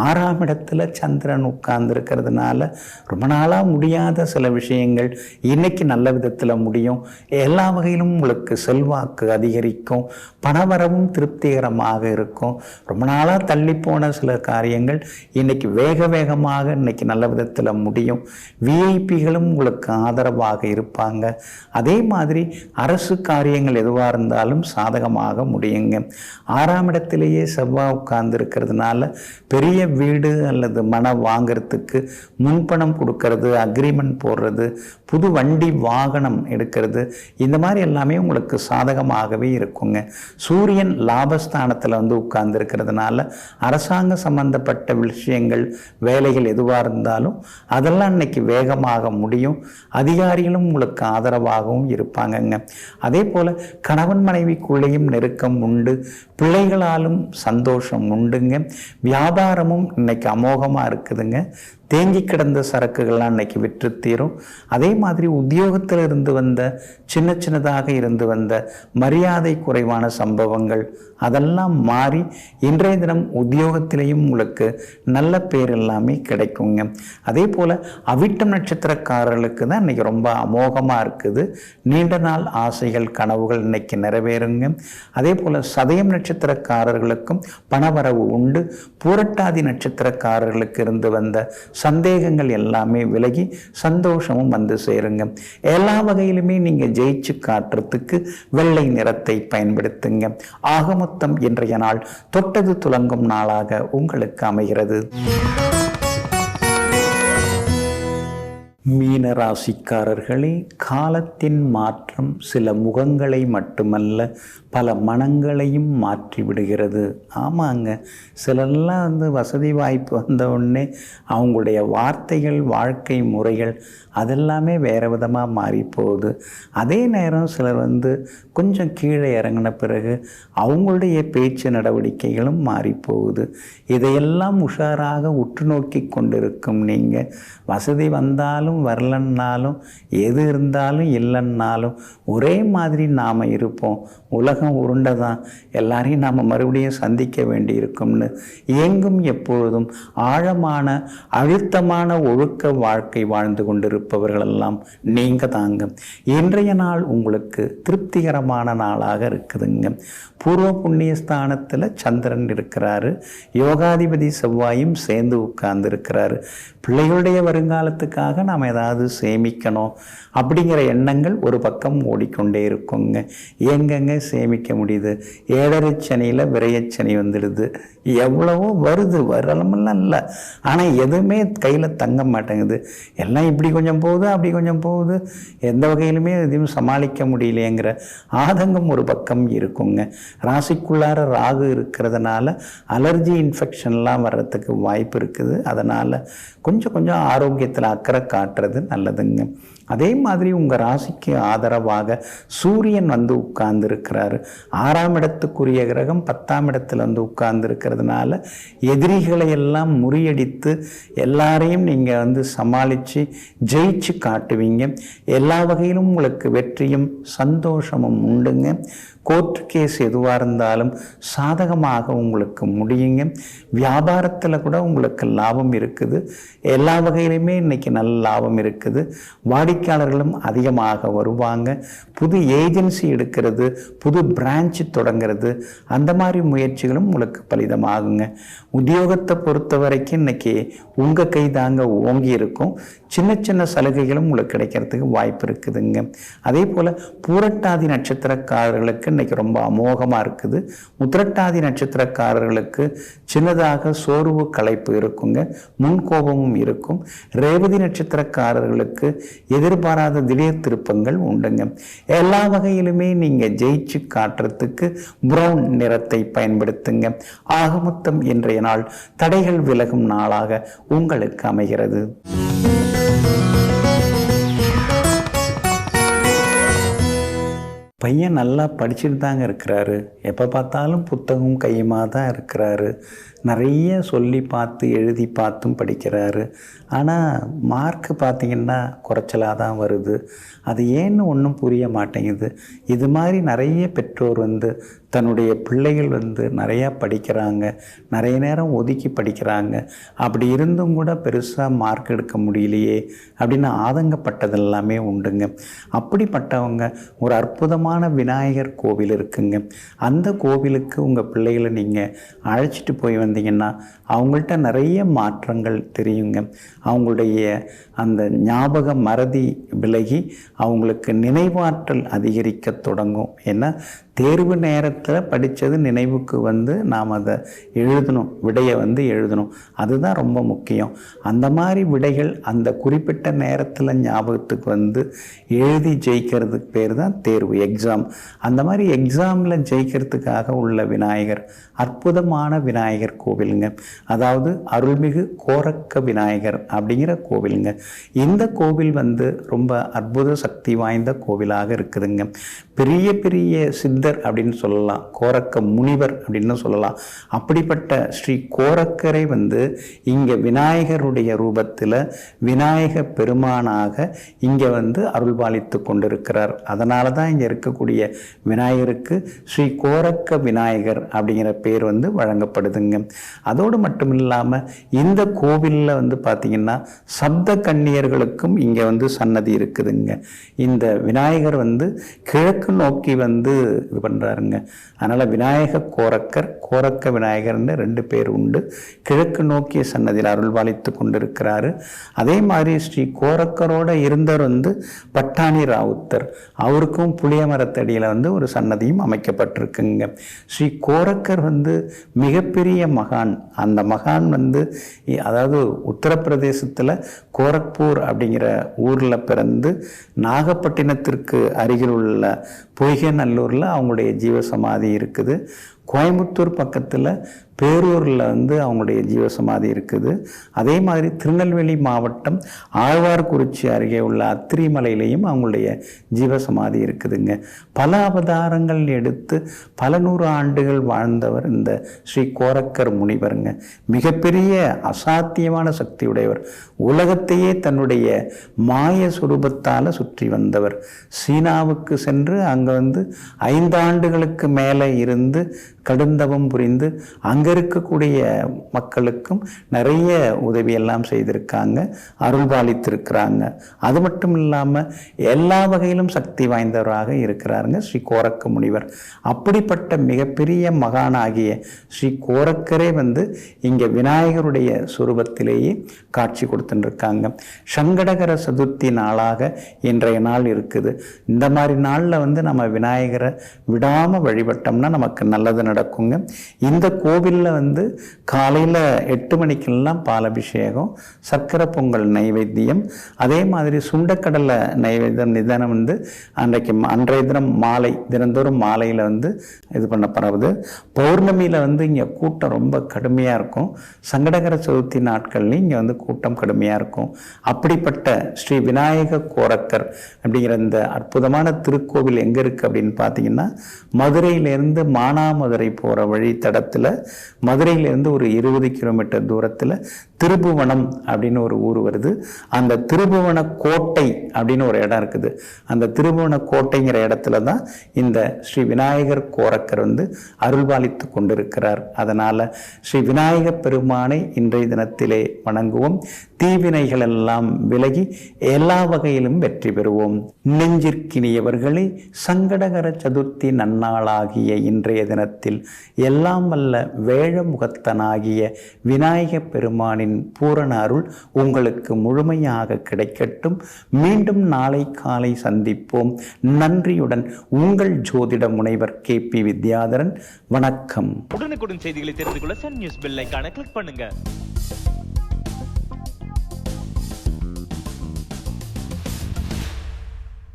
6ஆம் இடத்துல சந்திரன் உட்கார்ந்து இருக்கிறதுனால ரொம்ப நாளாக முடியாத சில விஷயங்கள் இன்னைக்கு நல்ல விதத்தில் முடியும். எல்லா வகையிலும் உங்களுக்கு செல்வாக்கு அதிகரிக்கும். பணவரவும் திருப்திகரமாக இருக்கும். ரொம்ப நாளாக தள்ளி போன சில காரியங்கள் இன்னைக்கு வேகமாக இன்னைக்கு நல்ல விதத்தில் முடியும். விஐபிகளும் உங்களுக்கு ஆதரவாக இருப்பாங்க. அதே மாதிரி அரசு காரியங்கள் எதுவாக இருந்தாலும் சாதகமாக முடியுங்க. 6ஆம் இடத்திலேயே செவ்வாய் உட்கார்ந்து இருக்கிறதுனால பெரிய வீடு அல்லது மனம் வாங்கிறதுக்கு முன்பணம் கொடுக்கறது, அக்ரிமெண்ட் போடுறது, புது வண்டி வாகனம் எடுக்கிறது, இந்த மாதிரி எல்லாமே உங்களுக்கு சாதகமாகவே இருக்குங்க. சூரியன் லாபஸ்தானத்தில் உட்கார்ந்து இருக்கிறதுனால அரசாங்க சம்பந்தப்பட்ட விஷயங்கள் வேலைகள் எதுவாக இருந்தாலும் அதெல்லாம் இன்னைக்கு வேகமாக முடியும். அதிகாரிகளும் உங்களுக்கு ஆதரவாகவும் இருப்பாங்கங்க. அதே போல் கணவன் மனைவிக்குள்ளேயும் நெருக்கம் உண்டு. பிள்ளைகளாலும் சந்தோஷம் உண்டுங்க. வியாபாரமும் இன்னைக்கு அமோகமாக இருக்குதுங்க. தேங்கி கிடந்த சரக்குகள்லாம் இன்னைக்கு விற்று தீரும். அதே மாதிரி உத்தியோகத்தில் இருந்து வந்த சின்னதாக இருந்து வந்த மரியாதை குறைவான சம்பவங்கள் அதெல்லாம் மாறி இன்றைய தினம் உத்தியோகத்திலையும் உங்களுக்கு நல்ல பேர் எல்லாமே கிடைக்குங்க. அதே போல் அவிட்டம் நட்சத்திரக்காரர்களுக்கு தான் இன்னைக்கு ரொம்ப அமோகமாக இருக்குது. நீண்ட நாள் ஆசைகள் கனவுகள் இன்னைக்கு நிறைவேறுங்க. அதே போல் சதயம் நட்சத்திரக்காரர்களுக்கும் பணவரவு உண்டு. பூரட்டாதி நட்சத்திரக்காரர்களுக்கு இருந்து வந்த சந்தேகங்கள் எல்லாமே விலகி சந்தோஷமும் வந்து சேருங்க. எல்லா வகையிலுமே நீங்கள் ஜெயிச்சு காட்டுறதுக்கு வெள்ளை நிறத்தை பயன்படுத்துங்க. ஆக மொத்தம் இன்றைய நாள் தொட்டது துலங்கும் நாளாக உங்களுக்கு அமைகிறது. மீன ராசிக்காரர்களே, காலத்தின் மாற்றம் சில முகங்களை மட்டுமல்ல பல மனங்களையும் மாற்றி விடுகிறது. ஆமாங்க, சிலர்லாம் வசதி வாய்ப்பு வந்த உடனே அவங்களுடைய வார்த்தைகள் வாழ்க்கை முறைகள் அதெல்லாமே வேறு விதமாக மாறி போகுது. அதே நேரம் சிலர் கொஞ்சம் கீழே இறங்கின பிறகு அவங்களுடைய பேச்சு நடவடிக்கைகளும் மாறி போகுது. இதையெல்லாம் உஷாராக உற்று நோக்கி கொண்டிருக்கும் நீங்கள் வசதி வந்தாலும் வரலன்னாலும் எது இருந்தாலும் இல்லைன்னாலும் ஒரே மாதிரி நாம் இருப்போம். உலகம் உருண்டை தான், எல்லாரையும் நாம் மறுபடியும் சந்திக்க வேண்டி இருக்கும்னு எங்கும் எப்பொழுதும் ஆழமான அழுத்தமான ஒழுக்க வாழ்க்கை வாழ்ந்து கொண்டிருப்பவர்களெல்லாம் நீங்கள் தாங்க. இன்றைய நாள் உங்களுக்கு திருப்திகரமான நாளாக இருக்குதுங்க. பூர்வ புண்ணிய ஸ்தானத்தில் சந்திரன் இருக்கிறாரு. யோகாதிபதி செவ்வாயும் சேர்ந்து உட்கார்ந்து இருக்கிறாரு. பிள்ளைகளுடைய வருங்காலத்துக்காக நாம் ஏதாவது சேமிக்கணும் அப்படிங்கிற எண்ணங்கள் ஒரு பக்கம் ஓடிக்கொண்டே இருக்குங்க. எங்கெங்க சேமிக்க முடியுது? 7.5 சனியில் விரையச்சனி வந்துடுது. எவ்வளவோ வருது, வரலமெல்லாம் இல்லை, ஆனால் எதுவுமே கையில் தங்க மாட்டேங்குது. எல்லாம் இப்படி கொஞ்சம் போகுது அப்படி கொஞ்சம் போகுது, எந்த வகையிலுமே எதையும் சமாளிக்க முடியலையேங்கிற ஆதங்கம் ஒரு பக்கம் இருக்குங்க. ராசிக்குள்ளார ராகு இருக்கிறதுனால அலர்ஜி இன்ஃபெக்ஷன்லாம் வர்றதுக்கு வாய்ப்பு இருக்குது. அதனால் கொஞ்சம் ஆரோக்கியத்தில் அக்கறை காட்டுறது நல்லதுங்க. அதே மாதிரி உங்கள் ராசிக்கு ஆதரவாக சூரியன் வந்து உட்கார்ந்து இருக்கிறாரு. 6ஆம் இடத்துக்குரிய கிரகம் 10ஆம் இடத்துல வந்து உட்கார்ந்து இருக்கிறதுனால எதிரிகளை எல்லாம் முறியடித்து எல்லாரையும் நீங்கள் வந்து சமாளித்து ஜெயிச்சு காட்டுவீங்க. எல்லா வகையிலும் உங்களுக்கு வெற்றியும் சந்தோஷமும் உண்டுங்க. கோர்ட் கேஸ் எதுவாக இருந்தாலும் சாதகமாக உங்களுக்கு முடியுங்க. வியாபாரத்தில் கூட உங்களுக்கு லாபம் இருக்குது. எல்லா வகையிலுமே இன்றைக்கி நல்ல லாபம் இருக்குது. வாடிக்கையாளர்களும் அதிகமாக வருவாங்க. புது ஏஜென்சி எடுக்கிறது, புது பிரான்ச்சு தொடங்கிறது, அந்த மாதிரி முயற்சிகளும் உங்களுக்கு பலிதமாகுங்க. உத்தியோகத்தை பொறுத்த வரைக்கும் இன்றைக்கி உங்கள் கை தாங்க ஓங்கி இருக்கும். சின்ன சின்ன சலுகைகளும் உங்களுக்கு கிடைக்கிறதுக்கு வாய்ப்பு இருக்குதுங்க. அதே போல் பூரட்டாதி நட்சத்திரக்காரர்களுக்கு இன்றைக்கி ரொம்ப அமோகமாக இருக்குது. உத்திரட்டாதி நட்சத்திரக்காரர்களுக்கு சின்னதாக சோர்வு களைப்பு இருக்குங்க, முன்கோபமும் இருக்கும். ரேவதி நட்சத்திரக்காரர்களுக்கு எதிர்பாராத திடீர் திருப்பங்கள் உண்டுங்க. எல்லா வகையிலுமே நீங்கள் ஜெயிச்சு காட்டுறதுக்கு பிரவுன் நிறத்தை பயன்படுத்துங்க. ஆகமொத்தம் இன்றைய நாள் தடைகள் விலகும் நாளாக உங்களுக்கு அமைகிறது. பையன் நல்லா படிச்சுட்டு தாங்க இருக்கிறாரு. எப்போ பார்த்தாலும் புத்தகம் கையுமா தான் இருக்கிறாரு. நிறைய சொல்லி பார்த்து எழுதி பார்த்தும் படிக்கிறாரு. ஆனால் மார்க்கு பார்த்திங்கன்னா குறைச்சலாக தான் வருது. அது ஏன்னு ஒன்றும் புரிய மாட்டேங்குது. இது மாதிரி நிறைய பெற்றோர் வந்து தன்னுடைய பிள்ளைகள் வந்து நிறையா படிக்கிறாங்க, நிறைய நேரம் ஒதுக்கி படிக்கிறாங்க, அப்படி இருந்தும் கூட பெருசாக மார்க் எடுக்க முடியலையே அப்படின்னு ஆதங்கப்பட்டது எல்லாமே உண்டுங்க. அப்படிப்பட்டவங்க ஒரு அற்புதமான விநாயகர் கோவில் இருக்குங்க. அந்த கோவிலுக்கு உங்கள் பிள்ளைகளை நீங்கள் அழைச்சிட்டு போய் வந்தீங்கன்னா அவங்கள்ட்ட நிறைய மாற்றங்கள் தெரியுங்க. அவங்களுடைய அந்த ஞாபக மறதி விலகி அவங்களுக்கு நினைவாற்றல் அதிகரிக்க தொடங்கும். ஏன்னா தேர்வு நேரத்தில் படித்தது நினைவுக்கு வந்து நாம் அதை எழுதணும், விடையை வந்து எழுதணும். அதுதான் ரொம்ப முக்கியம். அந்த மாதிரி விடைகள் அந்த குறிப்பிட்ட நேரத்தில் ஞாபகத்துக்கு வந்து எழுதி ஜெயிக்கிறதுக்கு பேர் தான் தேர்வு, எக்ஸாம். அந்த மாதிரி எக்ஸாமில் ஜெயிக்கிறதுக்காக உள்ள விநாயகர் அற்புதமான விநாயகர் கோவிலுங்க. அதாவது அருள்மிகு கோரக்க விநாயகர் அப்படிங்கிற கோவிலுங்க. இந்த கோவில் வந்து ரொம்ப அற்புத சக்தி வாய்ந்த கோவிலாக இருக்குதுங்க. பெரிய பெரிய சித்தர் அப்படின்னு சொல்லலாம், கோரக்க முனிவர் அப்படின்னு சொல்லலாம். அப்படிப்பட்ட ஸ்ரீ கோரக்கரை வந்து இங்கே விநாயகருடைய ரூபத்தில் விநாயக பெருமானாக இங்கே வந்து அருள்பாலித்து கொண்டிருக்கிறார். அதனால தான் இங்கே இருக்கக்கூடிய விநாயகருக்கு ஸ்ரீ கோரக்க விநாயகர் அப்படிங்கிற பேர் வந்து வழங்கப்படுதுங்க. அதோடு மட்டும் இல்லாமல் இந்த கோவிலில் வந்து பார்த்திங்கன்னா சப்த கன்னியர்களுக்கும் இங்கே வந்து சன்னதி இருக்குதுங்க. இந்த விநாயகர் வந்து கிழக்கு நோக்கி வந்து இது பண்ணுறாருங்க. அதனால் விநாயக கோரக்கர், கோரக்க விநாயகர்னு 2 பேர் உண்டு. கிழக்கு நோக்கிய சன்னதியில் அருள்பாலித்து கொண்டிருக்கிறாரு. அதே மாதிரி ஸ்ரீ கோரக்கரோட இருந்தவர் வந்து பட்டாணி ராவுத்தர், அவருக்கும் புளிய மரத்தடியில் வந்து ஒரு சன்னதியும் அமைக்கப்பட்டிருக்குங்க. ஸ்ரீ கோரக்கர் வந்து மிகப்பெரிய மகான். அந்த மகான் வந்து அதாவது உத்தரப்பிரதேசத்தில் கோரக்பூர் அப்படிங்கிற ஊரில் பிறந்து நாகப்பட்டினத்திற்கு அருகில் உள்ள பொய்கநல்லூரில் அவங்களுடைய ஜீவசமாதி இருக்குது. கோயம்புத்தூர் பக்கத்தில் பேரூரில் வந்து அவங்களுடைய ஜீவசமாதி இருக்குது. அதே மாதிரி திருநெல்வேலி மாவட்டம் ஆழ்வார்குறிச்சி அருகே உள்ள அத்திரிமலையிலையும் அவங்களுடைய ஜீவசமாதி இருக்குதுங்க. பல அவதாரங்கள் எடுத்து பல 100 ஆண்டுகள் வாழ்ந்தவர் இந்த ஸ்ரீ கோரக்கர் முனிவருங்க. மிகப்பெரிய அசாத்தியமான சக்தியுடையவர். உலகத்தையே தன்னுடைய மாய சுரூபத்தால் சுற்றி வந்தவர். சீனாவுக்கு சென்று அங்கே வந்து 5 ஆண்டுகளுக்கு மேலே இருந்து கடுந்தவம் புரிந்து அங்கே இருக்கக்கூடிய மக்களுக்கும் நிறைய உதவியெல்லாம் செய்திருக்காங்க, அருள்பாலித்திருக்கிறாங்க. அது மட்டும் இல்லாமல் எல்லா வகையிலும் சக்தி வாய்ந்தவராக இருக்கிறாருங்க ஸ்ரீ கோரக்க முனிவர். அப்படிப்பட்ட மிகப்பெரிய மகானாகிய ஸ்ரீ கோரக்கரே வந்து இங்கே விநாயகருடைய சுரூபத்திலேயே காட்சி கொடுத்துருக்காங்க. சங்கடகர சதுர்த்தி நாளாக இன்றைய நாள் இருக்குது. இந்த மாதிரி நாளில் வந்து நம்ம விநாயகரை விடாமல் வழிபட்டோம்னா நமக்கு நல்லது நடக்கும். நடக்குங்க. இந்த கோவிலில் வந்து காலையில் 8 மணிக்கெல்லாம் பாலபிஷேகம், சர்க்கரை பொங்கல் நைவேத்தியம், அதே மாதிரி சுண்டக்கடலை நைவேத்தியம் நிதானம் வந்து அன்றைய தினம் மாலை, தினந்தோறும் மாலையில் வந்து இது பண்ணப்படுறது. பௌர்ணமியில் வந்து இங்கே கூட்டம் ரொம்ப கடுமையாக இருக்கும். சங்கடகர சதுர்த்தி நாட்கள்லையும் இங்கே வந்து கூட்டம் கடுமையாக இருக்கும். அப்படிப்பட்ட ஸ்ரீ விநாயக கோரக்கர் அப்படிங்கிற இந்த அற்புதமான திருக்கோவில் எங்கே இருக்குது அப்படின்னு பார்த்தீங்கன்னா, மதுரையிலேருந்து மானாமதுரை போகிற வழித்தடத்தில், மதுரையிலேருந்து ஒரு 20 கிலோமீட்டர் தூரத்தில் திருபுவனம் அப்படின்னு ஒரு ஊர் வருது. அந்த திருபுவன கோட்டை அப்படின்னு ஒரு இடம் இருக்குது. அந்த திருபுவன கோட்டைங்கிற இடத்துல தான் இந்த ஸ்ரீ விநாயகர் கோரக்கர் வந்து அருள்பாலித்து கொண்டிருக்கிறார். அதனால் ஸ்ரீ விநாயகப் பெருமானை இன்றைய தினத்திலே வணங்குவோம். தீவினைகள் எல்லாம் விலகி எல்லா வகையிலும் வெற்றி பெறுவோம். நெஞ்சிற்கினியவர்களே, சங்கடகர சதுர்த்தி நன்னாளாகிய இன்றைய தினத்தில் எல்லாம் வல்ல வேழமுகத்தனாகிய விநாயகப் பெருமானின் பூரண அருள் உங்களுக்கு முழுமையாக கிடைக்கட்டும். மீண்டும் நாளை காலை சந்திப்போம். நன்றியுடன் உங்கள் ஜோதிட முனைவர் KP வித்யாதரன். வணக்கம். உடனுக்குடன் செய்திகளை தெரிந்து கொள்ள சன் நியூஸ் பெல் ஐகானை கிளிக் பண்ணுங்க.